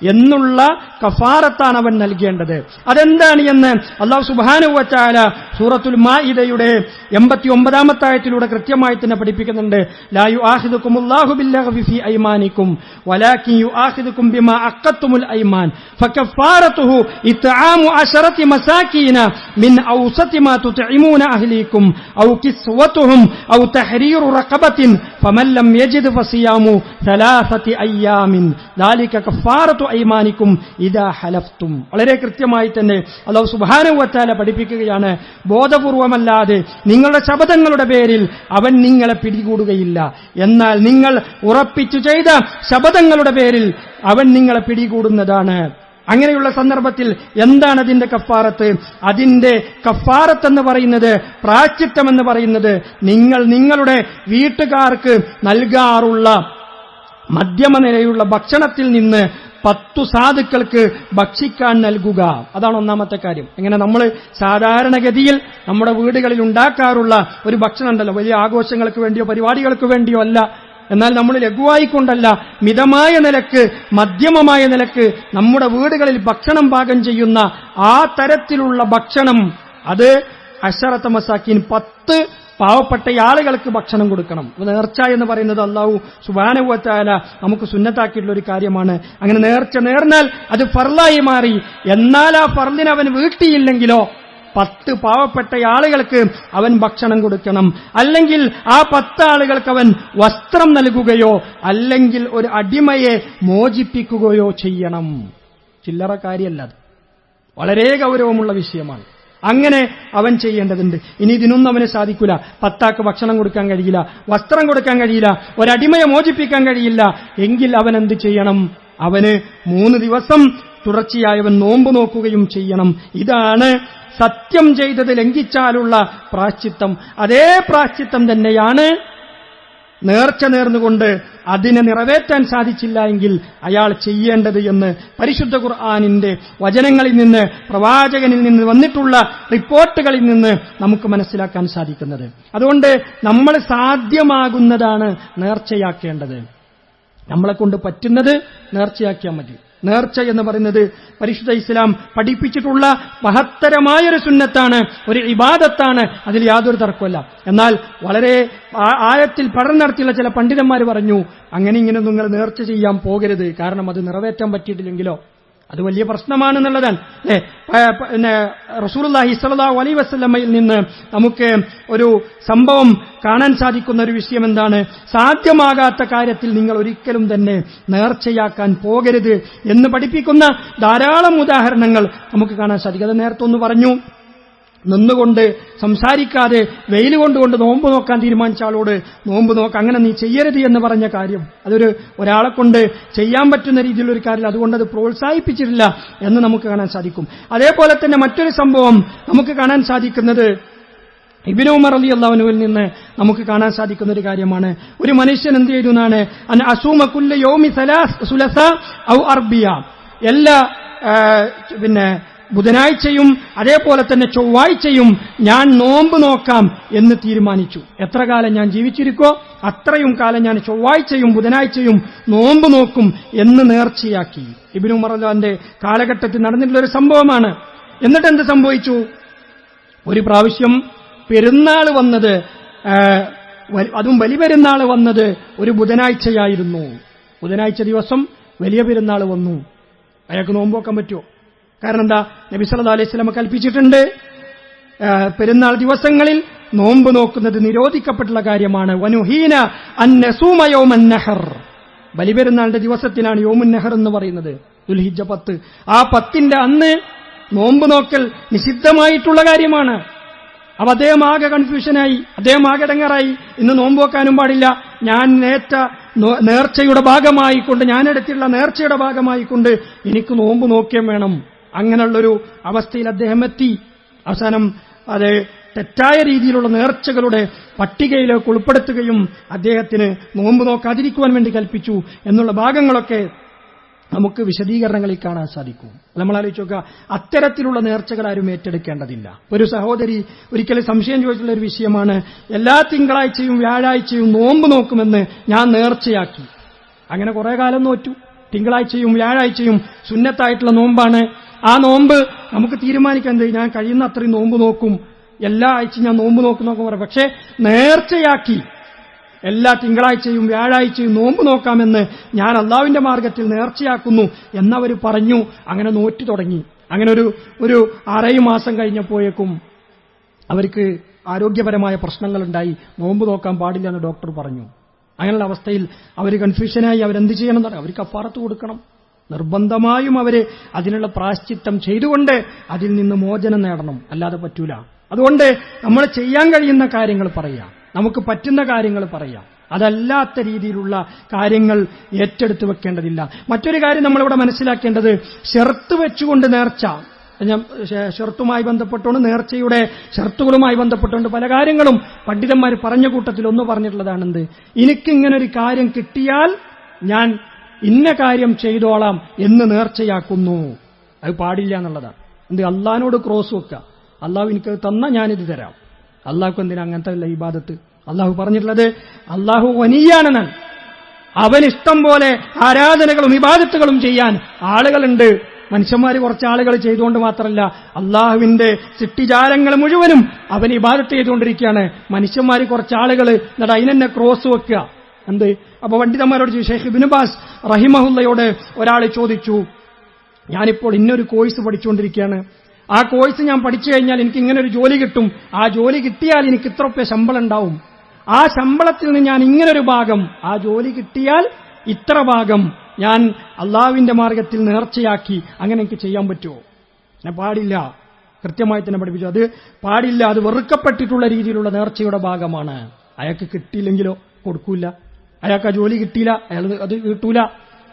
എന്നുള്ള കഫാറത്താണ് അവൻ നൽകേണ്ടത്. അതെന്താണ് എന്ന് അല്ലാഹു സുബ്ഹാനഹു വ തആല സൂറത്തുൽ മാഇദയുടെ 89-ാമത്തെ ആയത്തിലൂടെ കൃത്യമായി തന്നെ പഠിപ്പിക്കുന്നുണ്ട്. ലാ യുആഖിദുകുമുല്ലാഹു ബില്ലഗ്വി ഫീ ഐമാനികും വലാകിൻ യുആഖിദുകും ബിമാ അഖദ്തുമുൽ ഐമാൻ ഫകഫാറതുഹു ഇത്ആമു 10 മസാകീന മിൻ ഔസതി മാ തുത്ഇമൂന അഹ്ലീകും ഔ കിസ്വതുഹും ഔ തഹ്രീറു റഖബത്തിൻ ഫമൻ ലം യജിദ് ഫസിയാമു 3 അയ്യാമിൻ ദാലിക കഫാറത്തു ഐമാനിക്കും ഇദാ ഹലഫ്തും. വളരെ കൃത്യമായി തന്നെ അല്ലാഹു സുബ്ഹാനഹു വ തആല പഠിപ്പിക്കുകയാണ്, ബോധപൂർവമല്ലാതെ നിങ്ങളുടെ ശപഥങ്ങളുടെ പേരിൽ അവൻ നിങ്ങളെ പിടികൂടുകയില്ല, എന്നാൽ നിങ്ങൾ ഉറപ്പിച്ചു ചെയ്ത ശപഥങ്ങളുടെ പേരിൽ അവൻ നിങ്ങളെ പിടികൂടുന്നതാണ്. അങ്ങനെയുള്ള സന്ദർഭത്തിൽ എന്താണ് അതിന്റെ കഫാറത്ത്? അതിന്റെ കഫാറത്ത് എന്ന് പറയുന്നത്, പ്രാശ്ചിത്തം എന്ന് പറയുന്നത്, നിങ്ങൾ നിങ്ങളുടെ വീട്ടുകാർക്ക് നൽകാറുള്ള മധ്യമ നിലയുള്ള ഭക്ഷണത്തിൽ നിന്ന് 10 സാധുക്കൾക്ക് ഭക്ഷിക്കാൻ നൽകുക. അതാണ് ഒന്നാമത്തെ കാര്യം. എങ്ങനെ നമ്മൾ സാധാരണഗതിയിൽ നമ്മുടെ വീടുകളിൽ ഉണ്ടാക്കാറുള്ള ഒരു ഭക്ഷണം ഉണ്ടല്ലോ, വലിയ ആഘോഷങ്ങൾക്ക് വേണ്ടിയോ പരിപാടികൾക്ക് വേണ്ടിയോ അല്ല, എന്നാൽ നമ്മൾ ലഘുവായിക്കൊണ്ടല്ല, മിതമായ നിലക്ക്, മധ്യമമായ നിലക്ക് നമ്മുടെ വീടുകളിൽ ഭക്ഷണം പാകം ചെയ്യുന്ന ആ തരത്തിലുള്ള ഭക്ഷണം, അത് 10 മസാക്കീൻ 10 പാവപ്പെട്ട ആളുകൾക്ക് ഭക്ഷണം കൊടുക്കണം. നേർച്ച എന്ന് പറയുന്നത് അല്ലാഹു സുബ്ഹാനഹു വ തആല നമുക്ക് സുന്നത്താക്കിയിട്ടുള്ള ഒരു കാര്യമാണ്. അങ്ങനെ നേർച്ച നേർന്നാൽ അത് ഫർളായി മാറി. എന്നാൽ ആ ഫർളിനെ അവൻ വീട്ടിയില്ലെങ്കിലോ 10 പാവപ്പെട്ട ആളുകൾക്ക് അവൻ ഭക്ഷണം കൊടുക്കണം. അല്ലെങ്കിൽ ആ 10 ആളുകൾക്ക് അവൻ വസ്ത്രം നൽകുകയോ അല്ലെങ്കിൽ ഒരു അടിമയെ മോചിപ്പിക്കുകയോ ചെയ്യണം. ചില്ലറ കാര്യമല്ല, അത് വളരെ ഗൗരവമുള്ള വിഷയമാണ്. അങ്ങനെ അവൻ ചെയ്യേണ്ടതുണ്ട്. ഇനി ഇതിനൊന്നും അവന് സാധിക്കില്ല. 10 ആൾക്ക് ഭക്ഷണം കൊടുക്കാൻ കഴിയില്ല, വസ്ത്രം കൊടുക്കാൻ കഴിയില്ല, ഒരടിമയെ മോചിപ്പിക്കാൻ കഴിയില്ല എങ്കിൽ അവൻ എന്ത് ചെയ്യണം? അവന് 3 ദിവസം തുടർച്ചയായി അവൻ നോമ്പ് നോക്കുകയും ചെയ്യണം. ഇതാണ് സത്യം ചെയ്തത് ലംഘിച്ചാലുള്ള പ്രാശ്ചിത്തം. അതേ പ്രാശ്ചിത്തം തന്നെയാണ് നേർച്ച നേർന്നുകൊണ്ട് അതിനെ നിറവേറ്റാൻ സാധിച്ചില്ല എങ്കിൽ അയാൾ ചെയ്യേണ്ടത് എന്ന് പരിശുദ്ധ ഖുർആനിന്റെ വചനങ്ങളിൽ നിന്ന്, പ്രവാചകനിൽ നിന്ന് വന്നിട്ടുള്ള റിപ്പോർട്ടുകളിൽ നിന്ന് നമുക്ക് മനസ്സിലാക്കാൻ സാധിക്കുന്നത്. അതുകൊണ്ട് നമ്മൾ സാധ്യമാകുന്നതാണ് നേർച്ചയാക്കേണ്ടത്. നമ്മളെ കൊണ്ട് പറ്റുന്നത് നേർച്ചയാക്കിയാൽ മതി. നേർച്ച എന്ന് പറയുന്നത് പരിശുദ്ധ ഇസ്ലാം പഠിപ്പിച്ചിട്ടുള്ള മഹത്തരമായൊരു സുന്നത്താണ്, ഒരു ഇബാദത്താണ്. അതിൽ യാതൊരു തർക്കമല്ല. എന്നാൽ വളരെ ആഴത്തിൽ പഠനം നടത്തിയുള്ള ചില പണ്ഡിതന്മാർ പറഞ്ഞു, അങ്ങനെ ഇങ്ങനെ നിങ്ങൾ നേർച്ച ചെയ്യാൻ പോകരുത്, കാരണം അത് നിറവേറ്റാൻ പറ്റിയിട്ടില്ലെങ്കിലോ അത് വലിയ പ്രശ്നമാണെന്നുള്ളതാണ്. പിന്നെ റസൂലുള്ളാഹി സ്വല്ലല്ലാഹു അലൈഹി വസല്ലമയിൽ നിന്ന് നമുക്ക് ഒരു സംഭവം കാണാൻ സാധിക്കുന്ന ഒരു വിഷയം എന്താണ്? സാധ്യമാകാത്ത കാര്യത്തിൽ നിങ്ങൾ ഒരിക്കലും തന്നെ നേർച്ചയാക്കാൻ പോകരുത് എന്ന് പഠിപ്പിക്കുന്ന ധാരാളം ഉദാഹരണങ്ങൾ നമുക്ക് കാണാൻ സാധിക്കും. അത് നേരത്തെ ഒന്ന് പറഞ്ഞു. നിന്നുകൊണ്ട് സംസാരിക്കാതെ വെയിൽ കൊണ്ടുകൊണ്ട് നോമ്പ് നോക്കാൻ തീരുമാനിച്ച ആളോട് നോമ്പ് നോക്കാം, അങ്ങനെ നീ ചെയ്യരുത് എന്ന് പറഞ്ഞ കാര്യം, ഒരാളെ കൊണ്ട് ചെയ്യാൻ പറ്റുന്ന രീതിയിലൊരു കാര്യം, അതുകൊണ്ട് അത് പ്രോത്സാഹിപ്പിച്ചിട്ടില്ല എന്ന് നമുക്ക് കാണാൻ സാധിക്കും. അതേപോലെ തന്നെ മറ്റൊരു സംഭവം നമുക്ക് കാണാൻ സാധിക്കുന്നത് ഇബ്നു ഉമർ റളിയല്ലാഹു അൻഹുവിൽ നിന്ന് നമുക്ക് കാണാൻ സാധിക്കുന്ന ഒരു കാര്യമാണ്. ഒരു മനുഷ്യൻ എന്ത് ചെയ്തു എന്നാണ്, അൻ അസൂമ കുല്ല യൗമി സുലസ ഔ അർബിയ, എല്ലാ ബുധനാഴ്ചയും അതേപോലെ തന്നെ ചൊവ്വാഴ്ചയും ഞാൻ നോമ്പ് നോക്കാം എന്ന് തീരുമാനിച്ചു. എത്ര കാലം ഞാൻ ജീവിച്ചിരിക്കോ അത്രയും കാലം ഞാൻ ചൊവ്വാഴ്ചയും ബുധനാഴ്ചയും നോമ്പ് നോക്കും എന്ന് നേർച്ചയാക്കി. ഇബ്നു ഉമർ റളിയല്ലാഹുവിന്റെ കാലഘട്ടത്തിൽ നടന്നിട്ടുള്ള ഒരു സംഭവമാണ്. എന്നിട്ട് എന്ത് സംഭവിച്ചു? ഒരു പ്രാവശ്യം പെരുന്നാൾ വന്നത്, അതും വലിയ പെരുന്നാൾ വന്നത് ഒരു ബുധനാഴ്ചയായിരുന്നു. ബുധനാഴ്ച ദിവസം വലിയ പെരുന്നാൾ വന്നു. അയാൾക്ക് നോമ്പ് നോക്കാൻ പറ്റുമോ? കാരണം എന്താ? നബി സല്ലല്ലാഹു അലൈഹി വസല്ലം കൽപ്പിച്ചിട്ടുണ്ട്, പെരുന്നാൾ ദിവസങ്ങളിൽ നോമ്പ് നോക്കുന്നത് നിരോധിക്കപ്പെട്ടുള്ള കാര്യമാണ്. വനുഹീന അൻ നസൂമ യൗമൻ നഹർ, ബലിപെരുന്നാളിന്റെ ദിവസത്തിലാണ് യൗമുൻ നഹർ എന്ന് പറയുന്നത്, ദുൽഹിജ്ജ 10. ആ 10ന്റെ അന്ന് നോമ്പ് നോക്കൽ നിഷിദ്ധമായിട്ടുള്ള കാര്യമാണ്. അപ്പൊ അദ്ദേഹം ആകെ കൺഫ്യൂഷനായി, അദ്ദേഹം ആകെ ഇടങ്ങേറായി. ഇന്ന് നോമ്പ് വെക്കാനും പാടില്ല, ഞാൻ നേർച്ചയുടെ ഭാഗമായിക്കൊണ്ട്, ഞാനെടുത്തുള്ള നേർച്ചയുടെ ഭാഗമായിക്കൊണ്ട് എനിക്ക് നോമ്പ് നോക്കിയും വേണം. അങ്ങനെയുള്ളൊരു അവസ്ഥയിൽ അദ്ദേഹം എത്തി. അവസാനം അത് തെറ്റായ രീതിയിലുള്ള നേർച്ചകളുടെ പട്ടികയിലേക്ക് ഉൾപ്പെടുത്തുകയും അദ്ദേഹത്തിന് നോമ്പ് നോക്കാതിരിക്കുവാൻ വേണ്ടി കൽപ്പിച്ചു എന്നുള്ള ഭാഗങ്ങളൊക്കെ നമുക്ക് വിശദീകരണങ്ങളിൽ കാണാൻ സാധിക്കും. നമ്മൾ ആലോചിച്ച് നോക്കുക, അത്തരത്തിലുള്ള നേർച്ചകൾ ആരും ഏറ്റെടുക്കേണ്ടതില്ല. ഒരു സഹോദരി ഒരിക്കലും സംശയം ചോദിച്ചിട്ടുള്ള ഒരു വിഷയമാണ്, എല്ലാ തിങ്കളാഴ്ചയും വ്യാഴാഴ്ചയും നോമ്പ് നോക്കുമെന്ന് ഞാൻ നേർച്ചയാക്കി. അങ്ങനെ കുറെ കാലം നോറ്റു. തിങ്കളാഴ്ചയും വ്യാഴാഴ്ചയും സുന്നത്തായിട്ടുള്ള നോമ്പാണ്. ആ നോമ്പ് നമുക്ക് തീരുമാനിക്കുന്നത്, ഞാൻ കഴിയുന്ന അത്രയും നോമ്പ് നോക്കും, എല്ലാ ആഴ്ചയും ഞാൻ നോമ്പ് നോക്കുന്നൊക്കെ പറയാം. പക്ഷേ നേർച്ചയാക്കി എല്ലാ തിങ്കളാഴ്ചയും വ്യാഴാഴ്ചയും നോമ്പ് നോക്കാമെന്ന് ഞാൻ അള്ളാഹുവിന്റെ മാർഗത്തിൽ നേർച്ചയാക്കുന്നു എന്നവർ പറഞ്ഞു. അങ്ങനെ നോറ്റു തുടങ്ങി. അങ്ങനെ ഒരു 6 മാസം കഴിഞ്ഞപ്പോഴേക്കും അവർക്ക് ആരോഗ്യപരമായ പ്രശ്നങ്ങളുണ്ടായി. നോമ്പ് നോക്കാൻ പാടില്ല എന്ന് ഡോക്ടർ പറഞ്ഞു. അങ്ങനെയുള്ള അവസ്ഥയിൽ അവർ കൺഫ്യൂഷനായി. അവരെന്ത് ചെയ്യണം എന്ന് പറഞ്ഞാൽ അവർ കഫാറത്ത് കൊടുക്കണം. നിർബന്ധമായും അവര് അതിനുള്ള പ്രാശ്ചിത്തം ചെയ്തുകൊണ്ട് അതിൽ നിന്ന് മോചനം നേടണം, അല്ലാതെ പറ്റൂല. അതുകൊണ്ട് നമ്മൾ ചെയ്യാൻ കഴിയുന്ന കാര്യങ്ങൾ പറയാം, നമുക്ക് പറ്റുന്ന കാര്യങ്ങൾ പറയാം. അതല്ലാത്ത രീതിയിലുള്ള കാര്യങ്ങൾ ഏറ്റെടുത്ത് വെക്കേണ്ടതില്ല. മറ്റൊരു കാര്യം നമ്മളിവിടെ മനസ്സിലാക്കേണ്ടത്, ഷർത്ത് വെച്ചുകൊണ്ട് നേർച്ച, ഷർത്തുമായി ബന്ധപ്പെട്ടുകൊണ്ട്, നേർച്ചയുടെ ഷർത്തുകളുമായി ബന്ധപ്പെട്ടുകൊണ്ട് പല കാര്യങ്ങളും പണ്ഡിതന്മാർ പറഞ്ഞ കൂട്ടത്തിൽ ഒന്ന് പറഞ്ഞിട്ടുള്ളതാണെന്ത്, എനിക്കിങ്ങനൊരു കാര്യം കിട്ടിയാൽ ഞാൻ ഇന്ന കാര്യം ചെയ്തോളാം എന്ന് നേർച്ചയാക്കുന്നു. അത് പാടില്ല എന്നുള്ളതാണ്. എന്ത്? അള്ളാഹിനോട് ക്രോസ് വെക്കുക. അള്ളാഹു എനിക്ക് തന്ന ഞാനിത് തരാം. അള്ളാഹുക്ക് എന്തിനാ അങ്ങനത്തെ ഇബാദത്ത്? അള്ളാഹു പറഞ്ഞിട്ടുള്ളത് അള്ളാഹു വനിയാണെന്നാണ്. അവനിഷ്ടം പോലെ ആരാധനകളും ഇബാദത്തുകളും ചെയ്യാൻ ആളുകളുണ്ട്. മനുഷ്യന്മാർ കുറച്ച് ആളുകൾ ചെയ്തുകൊണ്ട് മാത്രമല്ല, അള്ളാഹുവിന്റെ സൃഷ്ടിജാലങ്ങൾ മുഴുവനും അവൻ ഇബാദത്ത് ചെയ്തുകൊണ്ടിരിക്കുകയാണ്. മനുഷ്യന്മാർ കുറച്ച് ആളുകൾ എന്നിട്ട് അതിനെന്നെ ക്രോസ് വെക്കുക. എന്ത്? അപ്പൊ പണ്ഡിതന്മാരോട് ഷെയ്ഖ് ഇബ്നു ബാസ് റഹിമഹുല്ലയോട് ഒരാൾ ചോദിച്ചു, ഞാനിപ്പോൾ ഇന്നൊരു കോഴ്സ് പഠിച്ചുകൊണ്ടിരിക്കുകയാണ്. ആ കോഴ്സ് ഞാൻ പഠിച്ചു കഴിഞ്ഞാൽ എനിക്ക് ഇങ്ങനെ ഒരു ജോലി കിട്ടും. ആ ജോലി കിട്ടിയാൽ എനിക്ക് ഇത്ര രൂപ ശമ്പളം ഉണ്ടാവും. ആ ശമ്പളത്തിൽ നിന്ന് ഞാൻ ഇങ്ങനൊരു ഭാഗം, ആ ജോലി കിട്ടിയാൽ ഇത്ര ഭാഗം ഞാൻ അള്ളാഹുവിന്റെ മാർഗത്തിൽ നേർച്ചയാക്കി, അങ്ങനെ എനിക്ക് ചെയ്യാൻ പറ്റുമോ? ഞാൻ പാടില്ല. കൃത്യമായി തന്നെ പഠിപ്പിച്ചു. അത് പാടില്ല. അത് വെറുക്കപ്പെട്ടിട്ടുള്ള രീതിയിലുള്ള നേർച്ചയുടെ ഭാഗമാണ്. അയാൾക്ക് കിട്ടിയില്ലെങ്കിലോ കൊടുക്കൂല. അയാൾക്ക് ആ ജോലി കിട്ടിയില്ല, അയാൾ അത് കിട്ടൂല.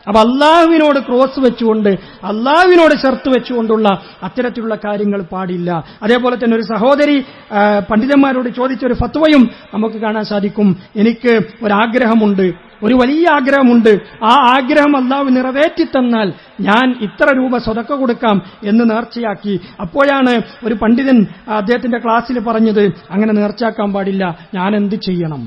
അപ്പൊ അള്ളാഹുവിനോട് ക്രോസ് വെച്ചുകൊണ്ട്, അള്ളാഹുവിനോട് ചേർത്ത് വെച്ചുകൊണ്ടുള്ള അത്തരത്തിലുള്ള കാര്യങ്ങൾ പാടില്ല. അതേപോലെ തന്നെ ഒരു സഹോദരി പണ്ഡിതന്മാരോട് ചോദിച്ചൊരു ഫത്വയും നമുക്ക് കാണാൻ സാധിക്കും. എനിക്ക് ഒരാഗ്രഹമുണ്ട്, ഒരു വലിയ ആഗ്രഹമുണ്ട്. ആ ആഗ്രഹം അള്ളാഹു നിറവേറ്റിത്തന്നാൽ ഞാൻ ഇത്ര രൂപ സ്വതക്ക കൊടുക്കാം എന്ന് നേർച്ചയാക്കി. അപ്പോഴാണ് ഒരു പണ്ഡിതൻ അദ്ദേഹത്തിന്റെ ക്ലാസ്സിൽ പറഞ്ഞത്, അങ്ങനെ നേർച്ചയാക്കാൻ പാടില്ല, ഞാൻ എന്ത് ചെയ്യണം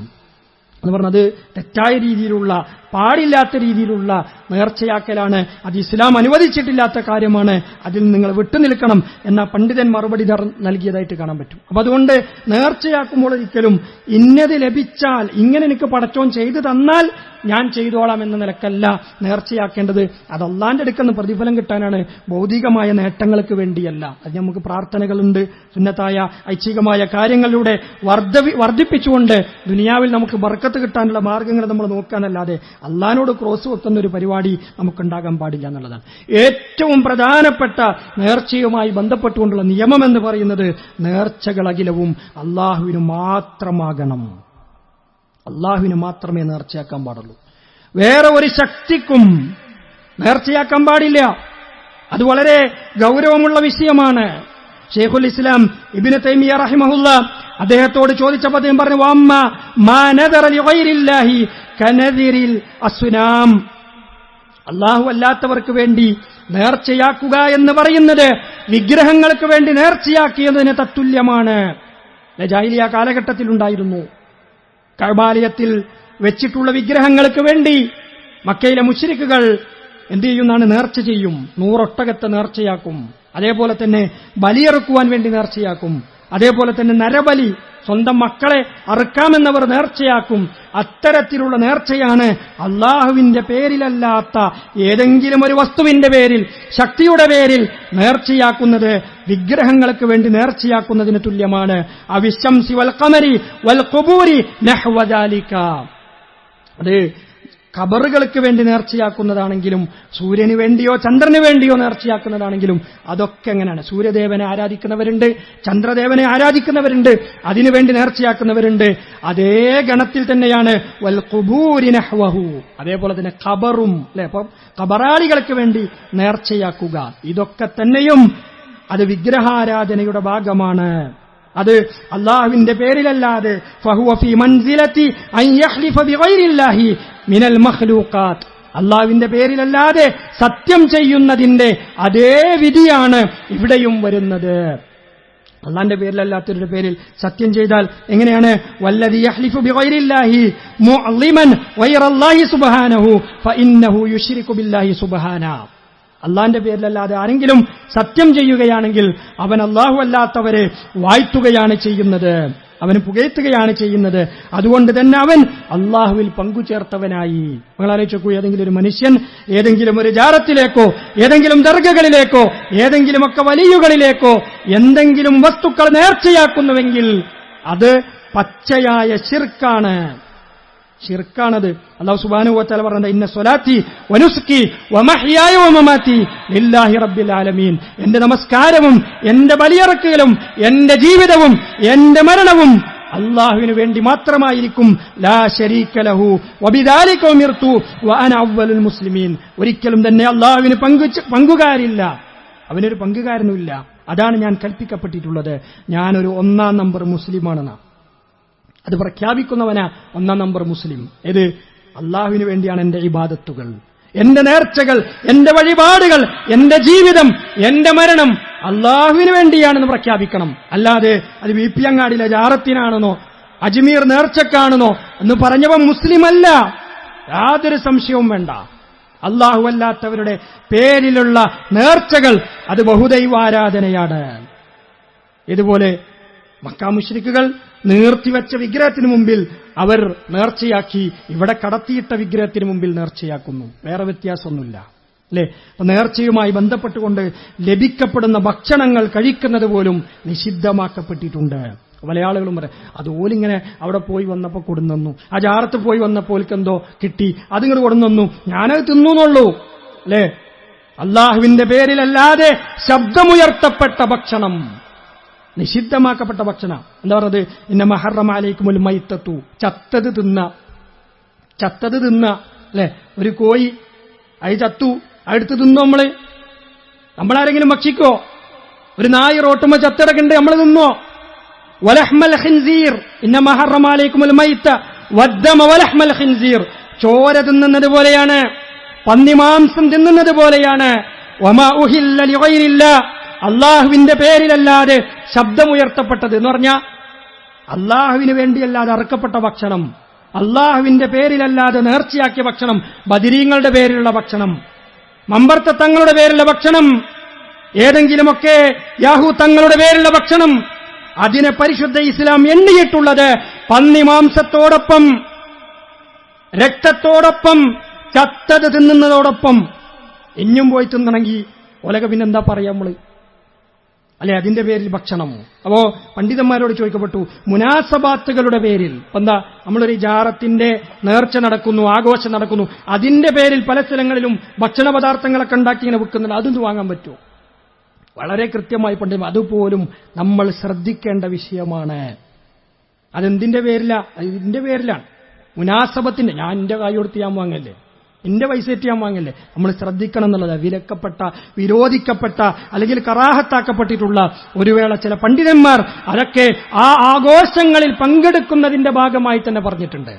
എന്ന് പറഞ്ഞത് തെറ്റായ രീതിയിലുള്ള, പാടില്ലാത്ത രീതിയിലുള്ള നേർച്ചയാക്കലാണ്. അത് ഇസ്ലാം അനുവദിച്ചിട്ടില്ലാത്ത കാര്യമാണ്. അതിൽ നിങ്ങൾ വിട്ടുനിൽക്കണം എന്ന പണ്ഡിതൻ മറുപടി നൽകിയതായിട്ട് കാണാൻ പറ്റും. അപ്പൊ അതുകൊണ്ട് നേർച്ചയാക്കുമ്പോൾ ഒരിക്കലും ഇന്നത് ലഭിച്ചാൽ, ഇങ്ങനെ എനിക്ക് പടച്ചോൻ ചെയ്തു തന്നാൽ ഞാൻ ചെയ്തോളാം എന്ന നിലക്കല്ല നേർച്ചയാക്കേണ്ടത്. അത് അള്ളാന്റെ അടുക്കുന്ന പ്രതിഫലം കിട്ടാനാണ്, ഭൗതികമായ നേട്ടങ്ങൾക്ക് വേണ്ടിയല്ല. അത് നമുക്ക് പ്രാർത്ഥനകളുണ്ട്, സുന്നത്തായ ഐച്ഛികമായ കാര്യങ്ങളിലൂടെ വർദ്ധിപ്പിച്ചുകൊണ്ട് ദുനിയാവിൽ നമുക്ക് ബർക്കത്ത് കിട്ടാനുള്ള മാർഗങ്ങൾ നമ്മൾ നോക്കാനല്ലാതെ അള്ളാഹിനോട് ക്രോസ് വെക്കുന്ന ഒരു പരിപാടി നമുക്കുണ്ടാകാൻ പാടില്ല എന്നുള്ളതാണ്. ഏറ്റവും പ്രധാനപ്പെട്ട നേർച്ചയുമായി ബന്ധപ്പെട്ടുകൊണ്ടുള്ള നിയമം എന്ന് പറയുന്നത്, നേർച്ചകളകിലവും അള്ളാഹുവിന് മാത്രമാകണം. അള്ളാഹുവിന് മാത്രമേ നേർച്ചയാക്കാൻ പാടുള്ളൂ. വേറെ ഒരു ശക്തിക്കും നേർച്ചയാക്കാൻ പാടില്ല. അത് വളരെ ഗൗരവമുള്ള വിഷയമാണ്. ഷെയ്ഖുൽ ഇസ്ലാം ഇബ്നു തൈമിയ്യ റഹിമഹുല്ല അദ്ദേഹത്തോട് ചോദിച്ചപ്പോൾ അദ്ദേഹം പറഞ്ഞു, വമ്മ മാ നദറ ലിഗൈരില്ലാഹി കനദിരിൽ അസ്നാം. അല്ലാഹു അല്ലാത്തവർക്ക് വേണ്ടി നേർച്ചയാക്കുക എന്ന് പറയുന്നത് വിഗ്രഹങ്ങൾക്ക് വേണ്ടി നേർച്ചയാക്കിയതിന് തത്തുല്യമാണ്. ജാഹിലിയ്യ കാലഘട്ടത്തിലുണ്ടായിരുന്നു. കഅബാലയത്തിൽ വെച്ചിട്ടുള്ള വിഗ്രഹങ്ങൾക്ക് വേണ്ടി മക്കയിലെ മുശ്രിക്കുകൾ എന്ത് ചെയ്യുന്നതാണ്? നേർച്ച ചെയ്യും. 100 ഒട്ടകത്തെ നേർച്ചയാക്കും. അതേപോലെ തന്നെ ബലിയെറുക്കുവാൻ വേണ്ടി നേർച്ചയാക്കും. അതേപോലെ തന്നെ നരബലി, സ്വന്തം മക്കളെ അറുക്കാമെന്നവർ നേർച്ചയാക്കും. അത്തരത്തിലുള്ള നേർച്ചയാണ് അള്ളാഹുവിന്റെ പേരിലല്ലാത്ത ഏതെങ്കിലും ഒരു വസ്തുവിന്റെ പേരിൽ, ശക്തിയുടെ പേരിൽ നേർച്ചയാക്കുന്നത് വിഗ്രഹങ്ങൾക്ക് വേണ്ടി നേർച്ചയാക്കുന്നതിന് തുല്യമാണ്. അവിശംസി വൽ ഖമരി വൽ ഖുബൂരി നഹ്വ ദാലിക. അത് ഖബറുകൾക്ക് വേണ്ടി നേർച്ചയാക്കുന്നതാണെങ്കിലും, സൂര്യന് വേണ്ടിയോ ചന്ദ്രന് വേണ്ടിയോ നേർച്ചയാക്കുന്നതാണെങ്കിലും അതൊക്കെ എങ്ങനെയാണ്? സൂര്യദേവനെ ആരാധിക്കുന്നവരുണ്ട്, ചന്ദ്രദേവനെ ആരാധിക്കുന്നവരുണ്ട്, അതിനുവേണ്ടി നേർച്ചയാക്കുന്നവരുണ്ട്. അതേ ഗണത്തിൽ തന്നെയാണ് വൽ ഖുബൂരി നഹ്വഹു. അതേപോലെ തന്നെ ഖബറും, അല്ലെ? അപ്പം ഖബറാളികൾക്ക് വേണ്ടി നേർച്ചയാക്കുക, ഇതൊക്കെ തന്നെയും അത് വിഗ്രഹാരാധനയുടെ ഭാഗമാണ്. അത് അള്ളാഹുവിന്റെ പേരിലല്ലാതെ ഫഹുവ ഫീ മൻസിലത്തി അൻ യഹ്ലിഫ ബിഗൈരില്ലാഹി മിനൽ മഖ്ലൂഖാത്ത്. അള്ളാഹുവിന്റെ പേരിലല്ലാതെ സത്യം ചെയ്യുന്നതിന്റെ അതേ വിധിയാണ് ഇവിടെയും വരുന്നത്. അള്ളാന്റെ പേരിലല്ലാത്തവരുടെ പേരിൽ സത്യം ചെയ്താൽ എങ്ങനെയാണ്? വല്ലദി യഹ്ലിഫു ബിഗൈരില്ലാഹി മുഅ്ളിമൻ ഗൈറല്ലാഹി സുബ്ഹാനഹു ഫഇന്നഹു യുശ്രികു ബില്ലാഹി സുബ്ഹാനഹു. അള്ളാന്റെ പേരിലല്ലാതെ ആരെങ്കിലും സത്യം ചെയ്യുകയാണെങ്കിൽ അവൻ അള്ളാഹു അല്ലാത്തവരെ വാഴ്ത്തുകയാണ് ചെയ്യുന്നത്, അവന് പുകഴ്ത്തുകയാണ് ചെയ്യുന്നത്. അതുകൊണ്ട് തന്നെ അവൻ അള്ളാഹുവിൽ പങ്കുചേർത്തവനായി. നിങ്ങൾ ആലോചിച്ച് നോക്കൂ, ഏതെങ്കിലും ഒരു മനുഷ്യൻ ഏതെങ്കിലും ഒരു ജാറത്തിലേക്കോ ഏതെങ്കിലും ദർഗകളിലേക്കോ ഏതെങ്കിലുമൊക്കെ വലിയുകളിലേക്കോ എന്തെങ്കിലും വസ്തുക്കൾ നേർച്ചയാക്കുന്നുവെങ്കിൽ അത് പച്ചയായ ശിർക്കാണ്. ശിർക്കാണത്. അല്ലാഹു സുബ്ഹാനഹു വ തആല പറഞ്ഞത്, ഇന്ന സ്വലാത്തി വനുസ്കി വമഹ്യായ വമമാതി ലില്ലാഹി റബ്ബിൽ ആലമീൻ. എന്റെ നമസ്കാരവും എന്റെ ബലിയറക്കലും എന്റെ ജീവിതവും എന്റെ മരണവും അല്ലാഹുവിന് വേണ്ടി മാത്രമായിരിക്കും. ലാ ശരീക ലഹു വബിദാലിക ഉമിർതു വഅന അവ്വലുൽ മുസ്ലിമീൻ. ഒരിക്കലും തന്നെ അല്ലാഹുവിന് പങ്കുകാരില്ല, അവനൊരു പങ്കുകാരനുമില്ല. അതാണ് ഞാൻ കൽപ്പിക്കപ്പെട്ടിട്ടുള്ളത്. ഞാനൊരു 1-ാം നമ്പർ മുസ്ലിമാണെന്നാ. അത് പ്രഖ്യാപിക്കുന്നവനാ 1-ാം നമ്പർ മുസ്ലിം. ഏത്? അള്ളാഹുവിന് വേണ്ടിയാണ് എന്റെ ഇബാദത്തുകൾ, എന്റെ നേർച്ചകൾ, എന്റെ വഴിപാടുകൾ, എന്റെ ജീവിതം, എന്റെ മരണം അള്ളാഹുവിന് വേണ്ടിയാണെന്ന് പ്രഖ്യാപിക്കണം. അല്ലാതെ അത് ബി.പി. അങ്ങാടിയിലെ ജാറത്തിനാണെന്നോ അജ്മീർ നേർച്ചക്കാണെന്നോ എന്ന് പറഞ്ഞവൻ മുസ്ലിമല്ല. യാതൊരു സംശയവും വേണ്ട. അള്ളാഹു അല്ലാത്തവരുടെ പേരിലുള്ള നേർച്ചകൾ അത് ബഹുദൈവാരാധനയാണ്. ഇതുപോലെ മക്കാ മുശ്രിക്കുകൾ നിർത്തിവെച്ച വിഗ്രഹത്തിന് മുമ്പിൽ അവർ നേർച്ചയാക്കി, ഇവിടെ കടത്തിയിട്ട വിഗ്രഹത്തിന് മുമ്പിൽ നേർച്ചയാക്കുന്നു. വേറെ വ്യത്യാസമൊന്നുമില്ല അല്ലേ? അപ്പൊ നേർച്ചയുമായി ബന്ധപ്പെട്ടുകൊണ്ട് ലഭിക്കപ്പെടുന്ന ഭക്ഷണങ്ങൾ കഴിക്കുന്നത് പോലും നിഷിദ്ധമാക്കപ്പെട്ടിട്ടുണ്ട്. പല ആളുകളും പറയാം അത് ഓലിങ്ങനെ അവിടെ പോയി വന്നപ്പോൾ കൊടുന്നു, ആ ജാറത്ത് പോയി വന്നപ്പോൾ ഓൽക്കെന്തോ കിട്ടി, അതിങ്ങോട്ട് കൊടുന്നു, ഞാനത് തിന്നുന്നുള്ളൂ അല്ലേ? അള്ളാഹുവിന്റെ പേരിലല്ലാതെ ശബ്ദമുയർത്തപ്പെട്ട ഭക്ഷണം, നിഷിദ്ധമാക്കപ്പെട്ട ഭക്ഷണം. എന്താ പറഞ്ഞത്? ഇന്നമ ഹറമ അലൈക്കുമുൽ മൈത്തത്തു, ചത്തത് തിന്ന അല്ലെ? ഒരു കോഴി അത് ചത്തു, അടുത്ത് തിന്നോ? നമ്മളാരെങ്കിലും ഭക്ഷിക്കോ? ഒരു നായി റോട്ടുമ്പോ ചത്തിടക്കണ്ട്, നമ്മൾ തിന്നോ? വലഹ്മൽ ഖിൻസീർ, ഇന്നമ ഹറമ അലൈക്കുമുൽ മൈത്ത വദ്ദമ വലഹ്മൽ ഖിൻസീർ, ചോര തിന്നുന്നത് പോലെയാണ്, പന്നിമാംസം തിന്നുന്നത് പോലെയാണ്. വമാ ഉഹില്ല ലിഗൈരില്ലാ, അള്ളാഹുവിന്റെ പേരിലല്ലാതെ ശബ്ദമുയർത്തപ്പെട്ടത് എന്ന് പറഞ്ഞാൽ അള്ളാഹുവിന് വേണ്ടിയല്ലാതെ അറുക്കപ്പെട്ട ഭക്ഷണം, അള്ളാഹുവിന്റെ പേരിലല്ലാതെ നേർച്ചയാക്കിയ ഭക്ഷണം, ബദരീങ്ങളുടെ പേരിലുള്ള ഭക്ഷണം, മമ്പർത്ത തങ്ങളുടെ പേരിലുള്ള ഭക്ഷണം, ഏതെങ്കിലുമൊക്കെ യാഹൂ തങ്ങളുടെ പേരിലുള്ള ഭക്ഷണം, അതിനെ പരിശുദ്ധ ഇസ്ലാം എണ്ണിയിട്ടുള്ളത് പന്നിമാംസത്തോടൊപ്പം, രക്തത്തോടൊപ്പം, ചത്തത് തിന്നുന്നതോടൊപ്പം. ഇനിയും പോയി തിന്നണമെങ്കിൽ ഒലക പിന്നെന്താ പറയാ നമ്മള് അല്ലെ? അതിന്റെ പേരിൽ ഭക്ഷണം. അപ്പോ പണ്ഡിതന്മാരോട് ചോദിക്കപ്പെട്ടു, മുനാസബാത്തുകളുടെ പേരിൽ എന്താ, നമ്മളൊരു ജാറത്തിന്റെ നേർച്ച നടക്കുന്നു, ആഘോഷം നടക്കുന്നു, അതിന്റെ പേരിൽ പല സ്ഥലങ്ങളിലും ഭക്ഷണ പദാർത്ഥങ്ങളൊക്കെ ഉണ്ടാക്കി ഇങ്ങനെ വെക്കുന്നുണ്ട്, അതൊന്നും വാങ്ങാൻ പറ്റുമോ? വളരെ കൃത്യമായി പണ്ഡിതം അതുപോലും നമ്മൾ ശ്രദ്ധിക്കേണ്ട വിഷയമാണ്. അതെന്തിന്റെ പേരില? ഇതിന്റെ പേരിലാണ്, മുനാസബത്തിന്റെ. ഞാൻ എന്റെ കായ് കൊടുത്ത് ഞാൻ വാങ്ങല്ലേ, എന്റെ പൈസ ഇട്ട് ഞാൻ വാങ്ങല്ലേ? നമ്മൾ ശ്രദ്ധിക്കണം എന്നുള്ളത്. വിലക്കപ്പെട്ട, വിരോധിക്കപ്പെട്ട, അല്ലെങ്കിൽ കറാഹത്താക്കപ്പെട്ടിട്ടുള്ള ഒരു വേള ചില പണ്ഡിതന്മാർ അതൊക്കെ ആ ആഘോഷങ്ങളിൽ പങ്കെടുക്കുന്നതിന്റെ ഭാഗമായി തന്നെ പറഞ്ഞിട്ടുണ്ട്.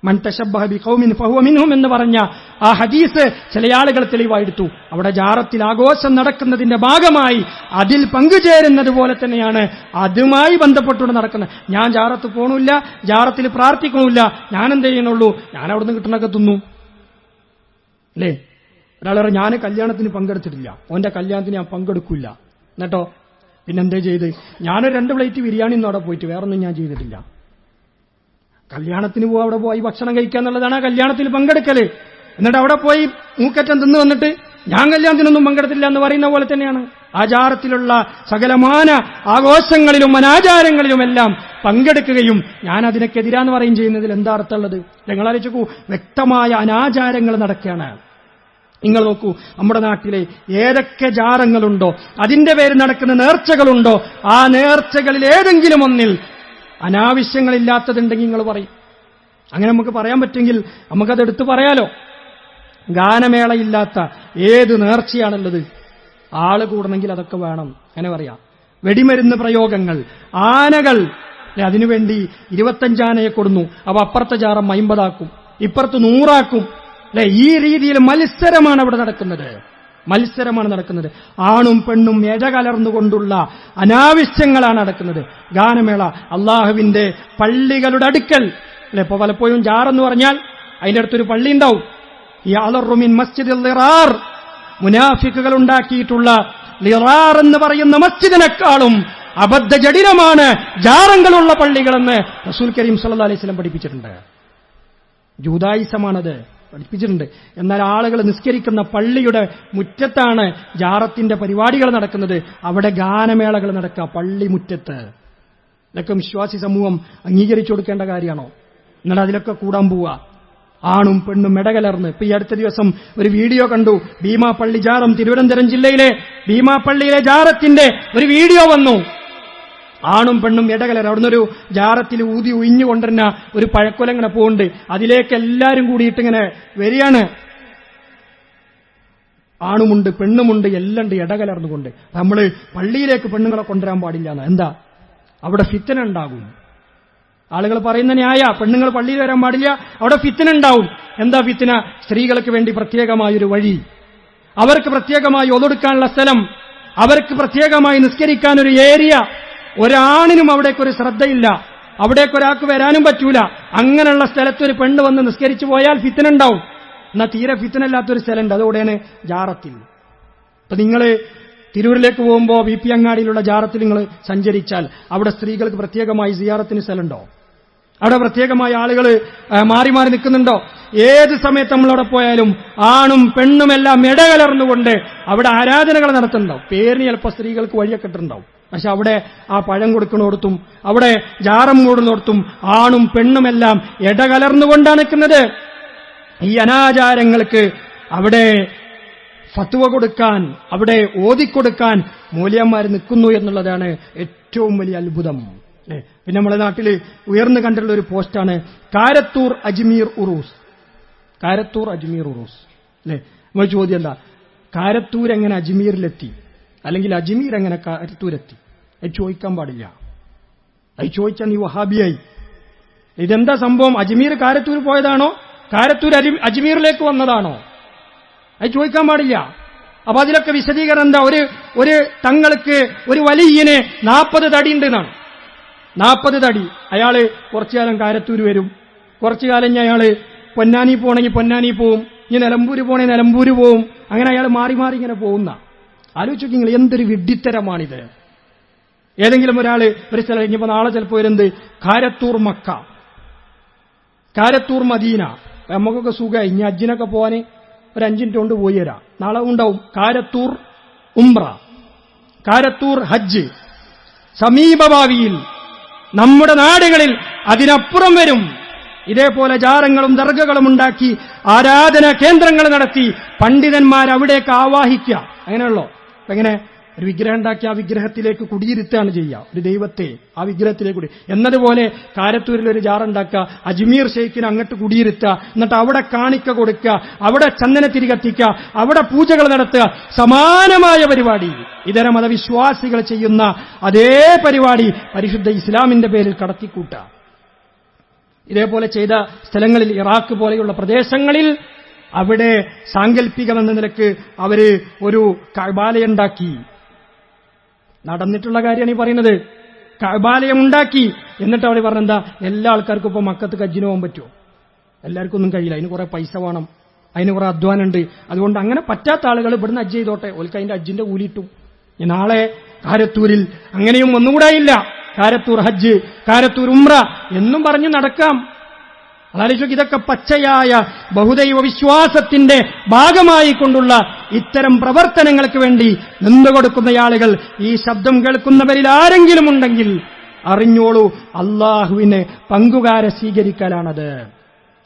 മൻ തശബ്ബഹ ബിഖൗമിൻ ഫഹുവ മിൻഹും എന്ന് പറഞ്ഞ ആ ഹദീസ് ചില ആളുകൾ തെളിവായെടുത്തു. അവിടെ ജാറത്തിൽ ആഘോഷം നടക്കുന്നതിന്റെ ഭാഗമായി അതിൽ പങ്കുചേരുന്നത് പോലെ തന്നെയാണ് അതുമായി ബന്ധപ്പെട്ടുകൊണ്ട് നടക്കുന്നത്. ഞാൻ ജാറത്ത് പോണില്ല, ജാറത്തിൽ പ്രാർത്ഥിക്കണില്ല, ഞാൻ എന്ത് ചെയ്യണുള്ളൂ, ഞാൻ അവിടുന്ന് കിട്ടണൊക്കെ തിന്നു അല്ലേ? ഒരാളെ ഞാൻ കല്യാണത്തിന് പങ്കെടുത്തിട്ടില്ല, ഓന്റെ കല്യാണത്തിന് ഞാൻ പങ്കെടുക്കില്ല, എന്നിട്ടോ പിന്നെന്തേ ചെയ്ത്? ഞാനൊരു 2 പ്ലേറ്റ് ബിരിയാണി ഒന്നും അവിടെ പോയിട്ട് വേറൊന്നും ഞാൻ ചെയ്തിട്ടില്ല. കല്യാണത്തിന് അവിടെ പോയി ഭക്ഷണം കഴിക്കുക എന്നുള്ളതാണ് കല്യാണത്തിൽ പങ്കെടുക്കല്. എന്നിട്ട് അവിടെ പോയി മൂക്കറ്റം തിന്നു വന്നിട്ട് ഞാൻ കല്യാണത്തിനൊന്നും പങ്കെടുത്തില്ല എന്ന് പറയുന്ന പോലെ തന്നെയാണ് ആചാരത്തിലുള്ള സകലമാന ആഘോഷങ്ങളിലും അനാചാരങ്ങളിലുമെല്ലാം പങ്കെടുക്കുകയും ഞാൻ അതിനൊക്കെതിരാന്ന് പറയുകയും ചെയ്യുന്നതിൽ എന്താ അർത്ഥമുള്ളത്? നിങ്ങൾ ആലോചിക്കൂ, വ്യക്തമായ അനാചാരങ്ങൾ നടക്കുകയാണ്. നിങ്ങൾ നോക്കൂ, നമ്മുടെ നാട്ടിലെ ഏതൊക്കെ ജാറങ്ങളുണ്ടോ, അതിന്റെ പേര് നടക്കുന്ന നേർച്ചകളുണ്ടോ, ആ നേർച്ചകളിൽ ഏതെങ്കിലും ഒന്നിൽ അനാവശ്യങ്ങളില്ലാത്തതുണ്ടെങ്കിൽ നിങ്ങൾ പറയും. അങ്ങനെ നമുക്ക് പറയാൻ പറ്റുമെങ്കിൽ നമുക്കതെടുത്ത് പറയാലോ. ഗാനമേളയില്ലാത്ത ഏത് നേർച്ചയാണുള്ളത്? ആള് കൂടണമെങ്കിൽ അതൊക്കെ വേണം, അങ്ങനെ പറയാം. വെടിമരുന്ന് പ്രയോഗങ്ങൾ, ആനകൾ, അതിനുവേണ്ടി 25 ആനയെ കൊടുന്നു, അപ്പൊ അപ്പുറത്തെ ജാറം 50 ആക്കും, ഇപ്പുറത്ത് 100 ആക്കും അല്ലെ? ഈ രീതിയിൽ മത്സരമാണ് അവിടെ നടക്കുന്നത്, മത്സരമാണ് നടക്കുന്നത്. ആണും പെണ്ണും ഇഴകലർന്നുകൊണ്ടുള്ള അനാവശ്യങ്ങളാണ് നടക്കുന്നത്. ഗാനമേള അള്ളാഹുവിന്റെ പള്ളികളുടെ അടുക്കൽ അല്ലെ? ഇപ്പൊ പലപ്പോഴും ജാറെന്ന് പറഞ്ഞാൽ അതിന്റെ അടുത്തൊരു പള്ളി ഉണ്ടാവും. യഅ്ലറുമിൻ മസ്ജിദിൽ ളിറാർ, മുനാഫിക്കുകൾ ഉണ്ടാക്കിയിട്ടുള്ള ളിറാർ എന്ന് പറയുന്ന മസ്ജിദിനേക്കാളും അബദ്ധജടിലമാണ് ജാറങ്ങളുള്ള പള്ളികളെന്ന് റസൂൽ കരീം സല്ലല്ലാഹു അലൈഹി വസല്ലം പഠിപ്പിച്ചിട്ടുണ്ട്. ജൂദായിസമാണത്, പഠിപ്പിച്ചിട്ടുണ്ട്. എന്നാൽ ആളുകൾ നിസ്കരിക്കുന്ന പള്ളിയുടെ മുറ്റത്താണ് ജാറത്തിന്റെ പരിപാടികൾ നടക്കുന്നത്, അവിടെ ഗാനമേളകൾ നടക്കുക പള്ളി മുറ്റത്ത്. ഇതൊക്കെ വിശ്വാസി സമൂഹം അംഗീകരിച്ചു കൊടുക്കേണ്ട കാര്യമാണോ? എന്നാൽ അതിലൊക്കെ കൂടാൻ പോവുക, ആണും പെണ്ണും ഇടകലർന്ന്. ഇപ്പൊ ഈ അടുത്ത ദിവസം ഒരു വീഡിയോ കണ്ടു, ഭീമാപള്ളി ജാറം, തിരുവനന്തപുരം ജില്ലയിലെ ഭീമാപള്ളിയിലെ ജാറത്തിന്റെ ഒരു വീഡിയോ വന്നു. ആണും പെണ്ണും ഇടകലർ, അവിടുന്ന് ഒരു ജാറത്തിൽ ഊതി ഉയിഞ്ഞു കൊണ്ടിരുന്ന ഒരു പഴക്കൊലങ്ങനെ പോകുന്നുണ്ട്, അതിലേക്ക് എല്ലാവരും കൂടിയിട്ടിങ്ങനെ വരികയാണ്. ആണുമുണ്ട് പെണ്ണുമുണ്ട് എല്ലാം ഉണ്ട് ഇടകലർന്നുകൊണ്ട്. നമ്മൾ പള്ളിയിലേക്ക് പെണ്ണുങ്ങളെ കൊണ്ടുവരാൻ പാടില്ല എന്ന്. എന്താ? അവിടെ ഫിത്തന ഉണ്ടാകും. ആളുകൾ പറയുന്ന ന്യായ, പെണ്ണുങ്ങൾ പള്ളിയിൽ വരാൻ പാടില്ല, അവിടെ ഫിത്ന ഉണ്ടാവും. എന്താ ഫിത്ന? സ്ത്രീകൾക്ക് വേണ്ടി പ്രത്യേകമായൊരു വഴി, അവർക്ക് പ്രത്യേകമായി ഒതുടുക്കാനുള്ള സ്ഥലം, അവർക്ക് പ്രത്യേകമായി നിസ്കരിക്കാനൊരു ഏരിയ. ഒരാണിനും അവിടേക്കൊരു ശ്രദ്ധയില്ല, അവിടേക്കൊരാൾക്ക് വരാനും പറ്റൂല. അങ്ങനെയുള്ള സ്ഥലത്ത് ഒരു പെണ്ണ് വന്ന് നിസ്കരിച്ചു പോയാൽ ഫിത്ന ഉണ്ടാവും. എന്നാൽ തീരെ ഫിത്നല്ലാത്തൊരു സ്ഥലമുണ്ട്, അതോടെയാണ് ജാറത്തിൽ. ഇപ്പൊ നിങ്ങൾ തിരൂരിലേക്ക് പോകുമ്പോൾ വി പി അങ്ങാടിയിലുള്ള ജാറത്തിൽ നിങ്ങൾ സഞ്ചരിച്ചാൽ അവിടെ സ്ത്രീകൾക്ക് പ്രത്യേകമായി സിയാറത്തിന് സ്ഥലമുണ്ടോ? അവിടെ പ്രത്യേകമായ ആളുകൾ മാറി മാറി നിൽക്കുന്നുണ്ടോ? ഏത് സമയത്ത് നമ്മളവിടെ പോയാലും ആണും പെണ്ണുമെല്ലാം ഇടകലർന്നുകൊണ്ട് അവിടെ ആരാധനകൾ നടത്തുന്നുണ്ടാവും. പേരിന് ചിലപ്പോൾ സ്ത്രീകൾക്ക് വഴിയൊക്കെ ഇട്ടിട്ടുണ്ടാവും. പക്ഷെ അവിടെ ആ പഴം കൊടുക്കണോടത്തും അവിടെ ജാറം മൂടുന്നിടത്തും ആണും പെണ്ണുമെല്ലാം ഇടകലർന്നുകൊണ്ടാണ് നിൽക്കുന്നത്. ഈ അനാചാരങ്ങൾക്ക് അവിടെ ഫത്വ കൊടുക്കാൻ, അവിടെ ഓതിക്കൊടുക്കാൻ മൂല്യന്മാർ നിൽക്കുന്നു എന്നുള്ളതാണ് ഏറ്റവും വലിയ അത്ഭുതം. പിന്നെ നമ്മുടെ നാട്ടിൽ ഉയർന്നു കണ്ടിട്ടുള്ള ഒരു പോസ്റ്റാണ് കാരത്തൂർ അജ്മീർ ഉറൂസ്. കാരത്തൂർ അജ്മീർ ഉറൂസ് അല്ലെ? നമ്മൾ ചോദ്യം എന്താ, കാരത്തൂർ എങ്ങനെ അജ്മീറിലെത്തി, അല്ലെങ്കിൽ അജ്മീർ എങ്ങനെ കാരത്തൂരെത്തി? അത് ചോദിക്കാൻ പാടില്ല. അത് ചോദിച്ചാൽ നീ വഹാബിയായി. ഇതെന്താ സംഭവം? അജ്മീർ കാരത്തൂർ പോയതാണോ, കാരത്തൂർ അജ്മീറിലേക്ക് വന്നതാണോ? അത് ചോദിക്കാൻ പാടില്ല. അപ്പൊ അതിലൊക്കെ വിശദീകരണം എന്താ? ഒരു തങ്ങൾക്ക് ഒരു വലിയനെ 40 തടി ഉണ്ട് എന്നാണ്. 40 തടി. അയാള് കുറച്ചു കാലം കാരത്തൂര് വരും, കുറച്ചു കാലം ഇനി അയാള് പൊന്നാനി പോണെങ്കിൽ പൊന്നാനി പോവും, ഇനി നിലമ്പൂര് പോണെങ്കിൽ നിലമ്പൂര് പോവും. അങ്ങനെ അയാൾ മാറി മാറി ഇങ്ങനെ പോകുന്ന. ആലോചിച്ചു നിങ്ങൾ, എന്തൊരു വിഡ്ഢിത്തരമാണിത്. ഏതെങ്കിലും ഒരാള് ഒരു സ്ഥലം ഇനിയിപ്പോ നാളെ ചിലപ്പോൾ വരുന്നത് കാരത്തൂർ മക്ക, കാരത്തൂർ മദീന. നമുക്കൊക്കെ സുഖമായി, ഇനി ഹജ്ജിനൊക്കെ പോവാന് ഒരു 5 മിനിറ്റ് കൊണ്ട് പോയി തരാം. നാളെ ഉണ്ടാവും കാരത്തൂർ ഉംറ, കാരത്തൂർ ഹജ്ജ്. സമീപഭാവിയിൽ നമ്മുടെ നാടുകളിൽ അതിനപ്പുറം വരും. ഇതേപോലെ ജാറങ്ങളും ദർഗകളും ഉണ്ടാക്കി ആരാധനാ കേന്ദ്രങ്ങൾ നടത്തി പണ്ഡിതന്മാരവിടേക്ക് ആവാഹിക്കുക. അങ്ങനെയുള്ളോ? എങ്ങനെ ഒരു വിഗ്രഹം ഉണ്ടാക്കി ആ വിഗ്രഹത്തിലേക്ക് കുടിയിരുത്തുകയാണ് ചെയ്യുക, ഒരു ദൈവത്തെ ആ വിഗ്രഹത്തിലേക്ക് കൂടി. എന്നതുപോലെ കാരത്തൂരിൽ ഒരു ജാറുണ്ടാക്കുക, അജ്മീർ ഷെയ്ഖിനെ അങ്ങോട്ട് കുടിയിരുത്തുക, എന്നിട്ട് അവിടെ കാണിക്ക കൊടുക്കുക, അവിടെ ചന്ദനത്തിരി കത്തിക്കുക, അവിടെ പൂജകൾ നടത്തുക. സമാനമായ പരിപാടി ഇതര മതവിശ്വാസികൾ ചെയ്യുന്ന അതേ പരിപാടി പരിശുദ്ധ ഇസ്ലാമിന്റെ പേരിൽ കടത്തിക്കൂട്ടുക. ഇതേപോലെ ചെയ്ത സ്ഥലങ്ങളിൽ, ഇറാഖ് പോലെയുള്ള പ്രദേശങ്ങളിൽ, അവിടെ സാങ്കല്പികമെന്ന നിലക്ക് അവര് ഒരു കഅബാലയുണ്ടാക്കി. നടന്നിട്ടുള്ള കാര്യമാണ് ഈ പറയുന്നത്. കഅബാലയം ഉണ്ടാക്കി. എന്നിട്ട് അവർ പറഞ്ഞെന്താ, എല്ലാ ആൾക്കാർക്കും ഇപ്പൊ മക്കത്ത് ഹജ്ജിന് പോകാൻ പറ്റുമോ? എല്ലാവർക്കും ഒന്നും കഴിയില്ല, അതിന് കുറെ പൈസ വേണം, അതിന് കുറെ അധ്വാനമുണ്ട്. അതുകൊണ്ട് അങ്ങനെ പറ്റാത്ത ആളുകൾ ഇവിടുന്ന് ഹജ്ജ് ചെയ്തോട്ടെ, ഓൽക്ക് അതിന്റെ ഹജ്ജിന്റെ കൂലിയിട്ടും. നാളെ കാരത്തൂരിൽ അങ്ങനെയും ഒന്നുകൂടായില്ല, കാരത്തൂർ ഹജ്ജ്, കാരത്തൂർ ഉംറ എന്നും പറഞ്ഞ് നടക്കാം. അതാലോചിച്ചു, ഇതൊക്കെ പച്ചയായ ബഹുദൈവ വിശ്വാസത്തിന്റെ ഭാഗമായി കൊണ്ടുള്ള ഇത്തരം പ്രവർത്തനങ്ങൾക്ക് വേണ്ടി നിന്നുകൊടുക്കുന്ന ആളുകൾ ഈ ശബ്ദം കേൾക്കുന്നവരിൽ ആരെങ്കിലും ഉണ്ടെങ്കിൽ അറിഞ്ഞോളൂ, അള്ളാഹുവിനെ പങ്കുകാരെ സ്വീകരിക്കലാണത്.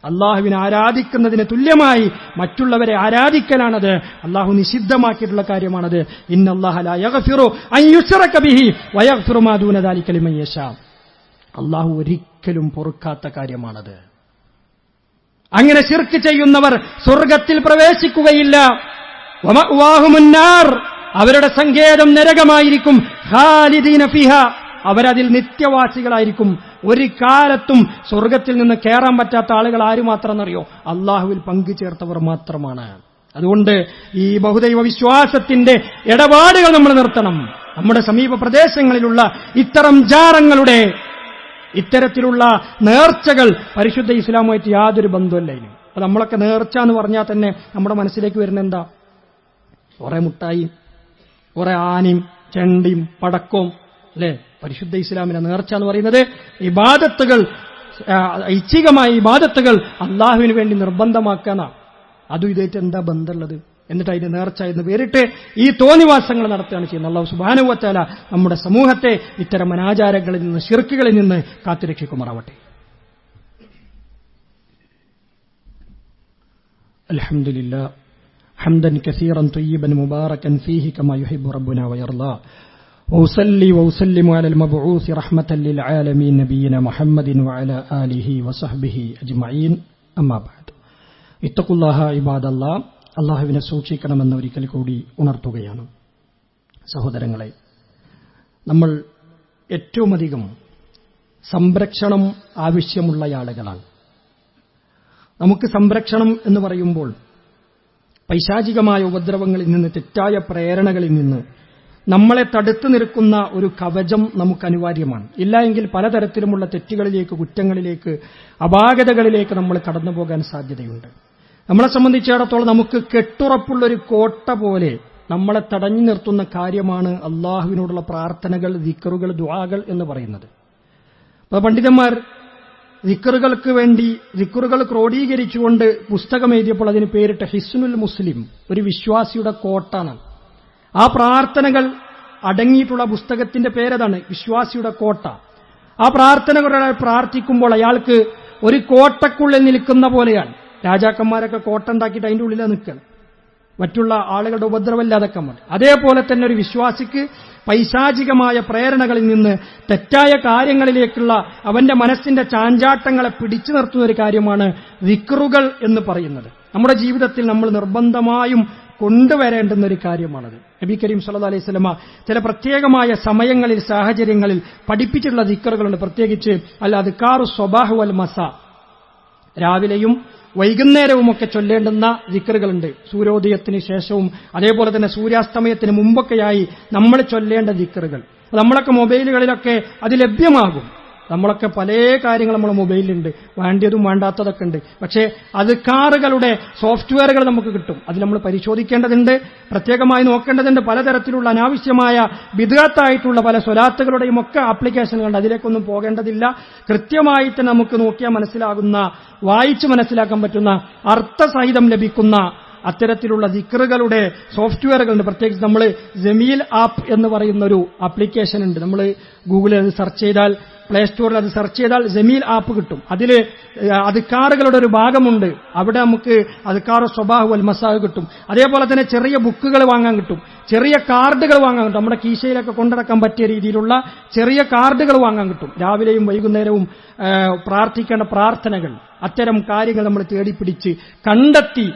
അള്ളാഹുവിനെ ആരാധിക്കുന്നതിന് തുല്യമായി മറ്റുള്ളവരെ ആരാധിക്കലാണത്. അള്ളാഹു നിഷിദ്ധമാക്കിയിട്ടുള്ള കാര്യമാണത്. ഇന്നല്ലാഹ ലാ യഗ്ഫിറു അൻ യുശ്റക ബിഹി വയഗ്ഫിറു മാ ദൂന ദാലിക ലിമൻ യശാ. അള്ളാഹു ഒരിക്കലും പൊറുക്കാത്ത കാര്യമാണത്. അങ്ങനെ ശിർക്ക് ചെയ്യുന്നവർ സ്വർഗത്തിൽ പ്രവേശിക്കുകയില്ല. വമഅ്വാഹുമുന്നാർ, അവരുടെ സങ്കേതം നരകമായിരിക്കും. ഖാലിദീന ഫിഹാ, അവരതിൽ നിത്യവാസികളായിരിക്കും. ഒരു കാലത്തും സ്വർഗത്തിൽ നിന്ന് കയറാൻ പറ്റാത്ത ആളുകൾ ആര് മാത്രമെന്നറിയോ? അള്ളാഹുവിൽ പങ്കു ചേർത്തവർ മാത്രമാണ്. അതുകൊണ്ട് ഈ ബഹുദൈവ വിശ്വാസത്തിന്റെ ഇടപാടുകൾ നമ്മൾ നിർത്തണം. നമ്മുടെ സമീപ പ്രദേശങ്ങളിലുള്ള ഇത്തരം ജാറങ്ങളുടെ, ഇത്തരത്തിലുള്ള നേർച്ചകൾ പരിശുദ്ധ ഇസ്ലാമുമായിട്ട് യാതൊരു ബന്ധമല്ല ഇതിന്. അപ്പൊ നമ്മളൊക്കെ നേർച്ച എന്ന് പറഞ്ഞാൽ തന്നെ നമ്മുടെ മനസ്സിലേക്ക് വരുന്ന എന്താ? കുറെ മുട്ടായി, കുറെ ആനയും ചെണ്ടിയും പടക്കവും അല്ലെ? പരിശുദ്ധ ഇസ്ലാമിന്റെ നേർച്ച എന്ന് പറയുന്നത് ഇബാദത്തുകൾ, ഐച്ഛികമായ ഇബാദത്തുകൾ അള്ളാഹുവിന് വേണ്ടി നിർബന്ധമാക്കാനാ. അതും ഇതായിട്ട് എന്താ ബന്ധമുള്ളത്? എന്നിട്ട് അതിന്റെ നേർച്ച എന്ന് പേരിട്ട് ഈ തോന്നിവാസങ്ങൾ നടത്തുകയാണ് ചെയ്യുന്നത്. അല്ലാഹു സുബ്ഹാനഹു വ തആല നമ്മുടെ സമൂഹത്തെ ഇത്തരം അനാചാരങ്ങളിൽ നിന്ന്, ശിർക്കുകളിൽ നിന്ന് കാത്തുരക്ഷിക്കുമാറാവട്ടെ. അൽഹംദുലില്ലാഹ് ഹംദൻ കസീറൻ ത്വയ്യിബൻ മുബാറകൻ ഫീഹി കമാ യുഹിബ്ബു റബ്ബുനാ വയർളാ. وأصلي وأسلم على المبعوث رحمة للعالمين نبينا محمد وعلى آله وصحبه أجمعين. أما بعد, اتقوا الله عباد الله. അള്ളാഹുവിനെ സൂക്ഷിക്കണമെന്ന് ഒരിക്കൽ കൂടി ഉണർത്തുകയാണ്. സഹോദരങ്ങളെ, നമ്മൾ ഏറ്റവും അധികം സംരക്ഷണം ആവശ്യമുള്ള ആളുകളാണ്. നമുക്ക് സംരക്ഷണം എന്ന് പറയുമ്പോൾ പൈശാചികമായ ഉപദ്രവങ്ങളിൽ നിന്ന്, തെറ്റായ പ്രേരണകളിൽ നിന്ന് നമ്മളെ തടുത്തു നിൽക്കുന്ന ഒരു കവചം നമുക്ക് അനിവാര്യമാണ്. ഇല്ല എങ്കിൽ പലതരത്തിലുമുള്ള തെറ്റുകളിലേക്ക്, കുറ്റങ്ങളിലേക്ക്, അപാകതകളിലേക്ക് നമ്മൾ കടന്നുപോകാൻ സാധ്യതയുണ്ട്. നമ്മളെ സംബന്ധിച്ചിടത്തോളം നമുക്ക് കെട്ടുറപ്പുള്ളൊരു കോട്ട പോലെ നമ്മളെ തടഞ്ഞു നിർത്തുന്ന കാര്യമാണ് അള്ളാഹുവിനോടുള്ള പ്രാർത്ഥനകൾ, ദിക്റുകൾ, ദുആകൾ എന്ന് പറയുന്നത്. അപ്പോൾ പണ്ഡിതന്മാർ ദിക്റുകൾക്ക് വേണ്ടി ദിക്റുകൾ ക്രോഡീകരിച്ചുകൊണ്ട് പുസ്തകം എഴുതിയപ്പോൾ അതിന് പേരിട്ട ഹിസ്നുൽ മുസ്ലിം, ഒരു വിശ്വാസിയുടെ കോട്ടാണ്. ആ പ്രാർത്ഥനകൾ അടങ്ങിയിട്ടുള്ള പുസ്തകത്തിന്റെ പേരതാണ് വിശ്വാസിയുടെ കോട്ട. ആ പ്രാർത്ഥനകൾ പ്രാർത്ഥിക്കുമ്പോൾ അയാൾക്ക് ഒരു കോട്ടക്കുള്ളിൽ നിൽക്കുന്ന പോലെയാണ്. രാജാക്കന്മാരൊക്കെ കോട്ട ഉണ്ടാക്കിയിട്ട് അതിന്റെ ഉള്ളിലാണ് നിൽക്കണം, മറ്റുള്ള ആളുകളുടെ ഉപദ്രവമില്ലാതൊക്കെ മതി. അതേപോലെ തന്നെ ഒരു വിശ്വാസിക്ക് പൈശാചികമായ പ്രേരണകളിൽ നിന്ന്, തെറ്റായ കാര്യങ്ങളിലേക്കുള്ള അവന്റെ മനസ്സിന്റെ ചാഞ്ചാട്ടങ്ങളെ പിടിച്ചു നിർത്തുന്ന ഒരു കാര്യമാണ് ദിക്റുകൾ എന്ന് പറയുന്നത്. നമ്മുടെ ജീവിതത്തിൽ നമ്മൾ നിർബന്ധമായും കൊണ്ടുവരേണ്ടുന്ന ഒരു കാര്യമാണത്. നബി കരീം സല്ലല്ലാഹു അലൈഹി വസല്ലമ ചില പ്രത്യേകമായ സമയങ്ങളിൽ, സാഹചര്യങ്ങളിൽ പഠിപ്പിച്ചിട്ടുള്ള ദിക്റുകളുണ്ട്. പ്രത്യേകിച്ച് അൽ അദ്കാറു സ്വബാഹ് വൽ മസാ, രാവിലെയും വൈകുന്നേരവുമൊക്കെ ചൊല്ലേണ്ടുന്ന ദിക്റുകളുണ്ട്. സൂര്യോദയത്തിന് ശേഷവും അതേപോലെ തന്നെ സൂര്യാസ്തമയത്തിന് മുമ്പൊക്കെയായി നമ്മൾ ചൊല്ലേണ്ട ദിക്റുകൾ നമ്മളൊക്കെ മൊബൈലുകളിലൊക്കെ അത് ലഭ്യമാകും. നമ്മളൊക്കെ പല കാര്യങ്ങൾ നമ്മുടെ മൊബൈലിലുണ്ട്, വേണ്ടിയതും വേണ്ടാത്തതൊക്കെ ഉണ്ട്. പക്ഷേ അദ്കാറുകളുടെ സോഫ്റ്റ്വെയറുകൾ നമുക്ക് കിട്ടും. അത് നമ്മൾ പരിശോധിക്കേണ്ടതുണ്ട്, പ്രത്യേകമായി നോക്കേണ്ടതുണ്ട്. പലതരത്തിലുള്ള അനാവശ്യമായ ബിദ്അത്തായിട്ടുള്ള പല സ്വലാത്തുകളുടെയും ഒക്കെ ആപ്ലിക്കേഷനുകളുണ്ട്. അതിലേക്കൊന്നും പോകേണ്ടതില്ല. കൃത്യമായിട്ട് നമുക്ക് നോക്കിയാൽ മനസ്സിലാകുന്ന, വായിച്ച് മനസ്സിലാക്കാൻ പറ്റുന്ന, അർത്ഥസഹിതം ലഭിക്കുന്ന അത്തരത്തിലുള്ള ദിക്റുകളുടെ സോഫ്റ്റ്വെയറുകളുണ്ട്. പ്രത്യേകിച്ച് നമ്മൾ ജമീൽ ആപ്പ് എന്ന് പറയുന്ന ഒരു ആപ്ലിക്കേഷൻ ഉണ്ട്. നമ്മൾ ഗൂഗിളിൽ അത് സെർച്ച് ചെയ്താൽ, പ്ലേ സ്റ്റോറിൽ അത് സെർച്ച് ചെയ്താൽ ജമീൽ ആപ്പ് കിട്ടും. അതിൽ അദ്കാറുകളുടെ ഒരു ഭാഗമുണ്ട്. അവിടെ നമുക്ക് അദ്കാറു സ്വബാഹ് വൽ മസാ കിട്ടും. അതേപോലെ തന്നെ ചെറിയ ബുക്കുകൾ വാങ്ങാൻ കിട്ടും, ചെറിയ കാർഡുകൾ വാങ്ങാൻ കിട്ടും. നമ്മുടെ കീശയിലൊക്കെ കൊണ്ടിടക്കാൻ പറ്റിയ രീതിയിലുള്ള ചെറിയ കാർഡുകൾ വാങ്ങാൻ കിട്ടും. രാവിലെയും വൈകുന്നേരവും പ്രാർത്ഥിക്കേണ്ട പ്രാർത്ഥനകൾ, അത്തരം കാര്യങ്ങൾ നമ്മൾ തേടിപ്പിടിച്ച് കണ്ടെത്തി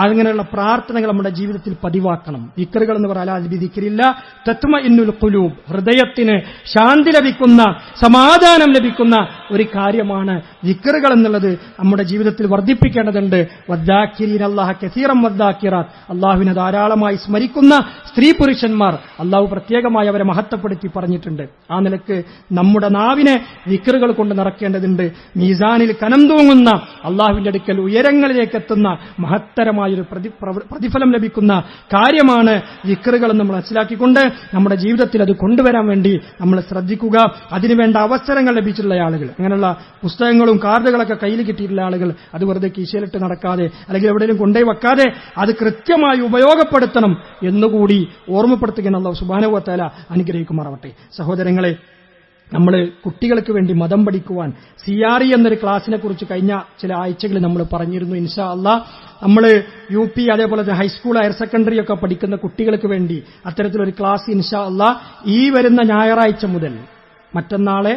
അങ്ങനെയുള്ള പ്രാർത്ഥനകൾ നമ്മുടെ ജീവിതത്തിൽ പതിവാക്കണം. ദിക്റുകൾ എന്ന് പറഞ്ഞാൽ ദിക്റില്ല തത്മഇന്നുൽ ഖുലൂബ്, ഹൃദയത്തിന് ശാന്തി ലഭിക്കുന്ന, സമാധാനം ലഭിക്കുന്ന ഒരു കാര്യമാണ് ദിക്റുകൾ എന്നുള്ളത് നമ്മുടെ ജീവിതത്തിൽ വർദ്ധിപ്പിക്കേണ്ടതുണ്ട്. വദ്ദാക്കിരീന അല്ലാഹ കസീറൻ വദ്ദാക്കിറാത്ത്, അല്ലാഹുവിനെ ധാരാളമായി സ്മരിക്കുന്ന സ്ത്രീ പുരുഷന്മാർ അല്ലാഹു പ്രത്യേകമായി അവരെ മഹത്വപ്പെടുത്തി പറഞ്ഞിട്ടുണ്ട്. ആ നിലക്ക് നമ്മുടെ നാവിനെ ദിക്റുകൾ കൊണ്ട് നിറക്കേണ്ടതുണ്ട്. മീസാനിൽ കനം തൂങ്ങുന്ന, അല്ലാഹുവിന്റെ അടുക്കൽ ഉയരങ്ങളിലേക്ക് എത്തുന്ന മഹത്തരമായ ഒരു പ്രതിഫലം ലഭിക്കുന്ന കാര്യമാണ് ദിക്റുകൾ എന്ന് നമ്മൾ മനസ്സിലാക്കിക്കൊണ്ട് നമ്മുടെ ജീവിതത്തിൽ അത് കൊണ്ടുവരാൻ വേണ്ടി നമ്മൾ ശ്രദ്ധിക്കുക. അതിനുവേണ്ട അവസരങ്ങൾ ലഭിച്ചിട്ടുള്ള ആളുകൾ, അങ്ങനെയുള്ള പുസ്തകങ്ങളും കാർഡുകളൊക്കെ കയ്യിൽ കിട്ടിയിട്ടുള്ള ആളുകൾ അത് വെറുതെ കീശയിലിട്ട് നടക്കാതെ അല്ലെങ്കിൽ എവിടെയെങ്കിലും കൊണ്ടുപോയി വെക്കാതെ അത് കൃത്യമായി ഉപയോഗപ്പെടുത്തണം എന്നുകൂടി ഓർമ്മപ്പെടുത്തുകയാണ്. അല്ലാഹു സുബ്ഹാനഹു വ തആല അനുഗ്രഹിക്കുമാറാവട്ടെ. സഹോദരങ്ങളെ, നമ്മൾ കുട്ടികൾക്ക് വേണ്ടി മതം പഠിക്കുവാൻ CRE എന്നൊരു ക്ലാസിനെ കുറിച്ച് കഴിഞ്ഞ ചില ആഴ്ചകളിൽ നമ്മൾ പറഞ്ഞിരുന്നു. ഇൻഷാ അല്ലാഹ് നമ്മൾ UP അതേപോലെ ഹൈസ്കൂൾ, ഹയർ സെക്കൻഡറി ഒക്കെ പഠിക്കുന്ന കുട്ടികൾക്ക് വേണ്ടി അത്തരത്തിലൊരു ക്ലാസ് ഇൻഷാ അല്ലാഹ് ഈ വരുന്ന ഞായറാഴ്ച മുതൽ, മറ്റന്നാളെ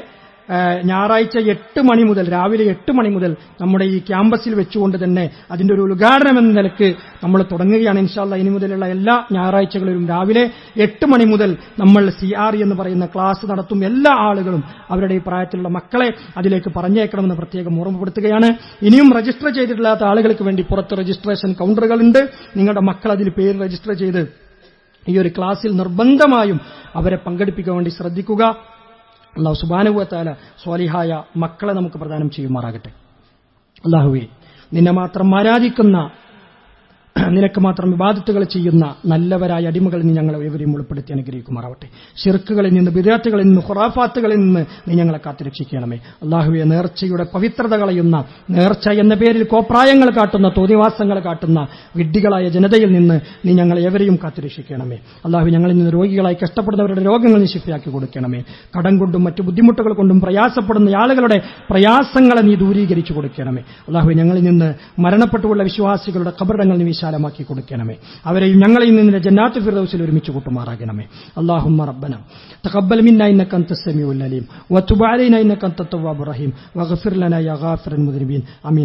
ഞായറാഴ്ച 8 മണി മുതൽ, രാവിലെ 8 മണി മുതൽ നമ്മുടെ ഈ ക്യാമ്പസിൽ വെച്ചുകൊണ്ട് തന്നെ അതിന്റെ ഒരു ഉദ്ഘാടനം എന്ന നിലക്ക് നമ്മൾ തുടങ്ങുകയാണ് ഇൻഷാ അല്ലാഹ്. ഇനി മുതലുള്ള എല്ലാ ഞായറാഴ്ചകളിലും രാവിലെ 8 മണി മുതൽ നമ്മൾ CRE എന്ന് പറയുന്ന ക്ലാസ് നടത്തും. എല്ലാ ആളുകളും അവരുടെ ഈ പ്രായത്തിലുള്ള മക്കളെ അതിലേക്ക് പറഞ്ഞേക്കണമെന്ന് പ്രത്യേകം ഓർമ്മപ്പെടുത്തുകയാണ്. ഇനിയും രജിസ്റ്റർ ചെയ്തിട്ടില്ലാത്ത ആളുകൾക്ക് വേണ്ടി പുറത്ത് രജിസ്ട്രേഷൻ കൗണ്ടറുകളുണ്ട്. നിങ്ങളുടെ മക്കൾ അതിൽ പേര് രജിസ്റ്റർ ചെയ്ത് ഈ ഒരു ക്ലാസ്സിൽ നിർബന്ധമായും അവരെ പങ്കെടുപ്പിക്കാൻ വേണ്ടി ശ്രദ്ധിക്കുക. അല്ലാഹു സുബ്ഹാനഹു വ തആല സ്വാലിഹായ മക്കളെ നമുക്ക് പ്രദാനം ചെയ്യുമാറാകട്ടെ. അല്ലാഹുവേ, നിന്നെ മാത്രം ആരാധിക്കുന്ന, നിനക്ക് മാത്രം ഇബാദത്തുകൾ ചെയ്യുന്ന നല്ലവരായ അടിമകളിൽ നിന്ന് ഞങ്ങളെ ഏവരെയും ഉൾപ്പെടുത്തി അനുഗ്രഹിക്കുമാറാവട്ടെ. ശിർക്കുകളിൽ നിന്ന്, ബിദ്അത്തുകളിൽ നിന്ന്, ഖുറാഫാത്തുകളിൽ നിന്ന് നീ ഞങ്ങളെ കാത്തുരക്ഷിക്കണമേ. അല്ലാഹുവേ, നേർച്ചയുടെ പവിത്രത കളയുന്ന, നേർച്ച എന്ന പേരിൽ കോപ്രായങ്ങൾ കാട്ടുന്ന, തോന്നിവാസങ്ങൾ കാട്ടുന്ന വിഡ്ഢികളായ ജനതയിൽ നിന്ന് നീ ഞങ്ങളെ ഏവരെയും കാത്തുരക്ഷിക്കണമേ. അല്ലാഹു, ഞങ്ങളിൽ നിന്ന് രോഗികളായി കഷ്ടപ്പെടുന്നവരുടെ രോഗങ്ങൾ നീ ശിഫയാക്കി കൊടുക്കണമേ. കടം കൊണ്ടും മറ്റു ബുദ്ധിമുട്ടുകൾ കൊണ്ടും പ്രയാസപ്പെടുന്ന ആളുകളുടെ പ്രയാസങ്ങളെ നീ ദൂരീകരിച്ചു കൊടുക്കണമേ. അല്ലാഹു, ഞങ്ങളിൽ നിന്ന് മരണപ്പെട്ടുള്ള വിശ്വാസികളുടെ ഖബറിടങ്ങൾ നീ വിശാലമാക്കി കൊടുക്കണമേ. അവരെയും ഞങ്ങളെയും നിന്റെ ജന്നാത്തുൽ ഫിർദൗസിൽ ഒരുമിച്ച് കൂട്ടുമാറാകണമേ. അല്ലാഹുമ്മ റബ്ബന തഖബ്ബൽ മിന്നാ ഇന്നക അൻതസ് സമീഉൽ അലീം വതുബ് അലൈനാ ഇന്നക അൻതത് തവ്വാബുർ റഹീം വഗ്ഫിർ ലനാ യാ ഗാഫിറൽ മുദ്നിബീൻ. ആമീൻ.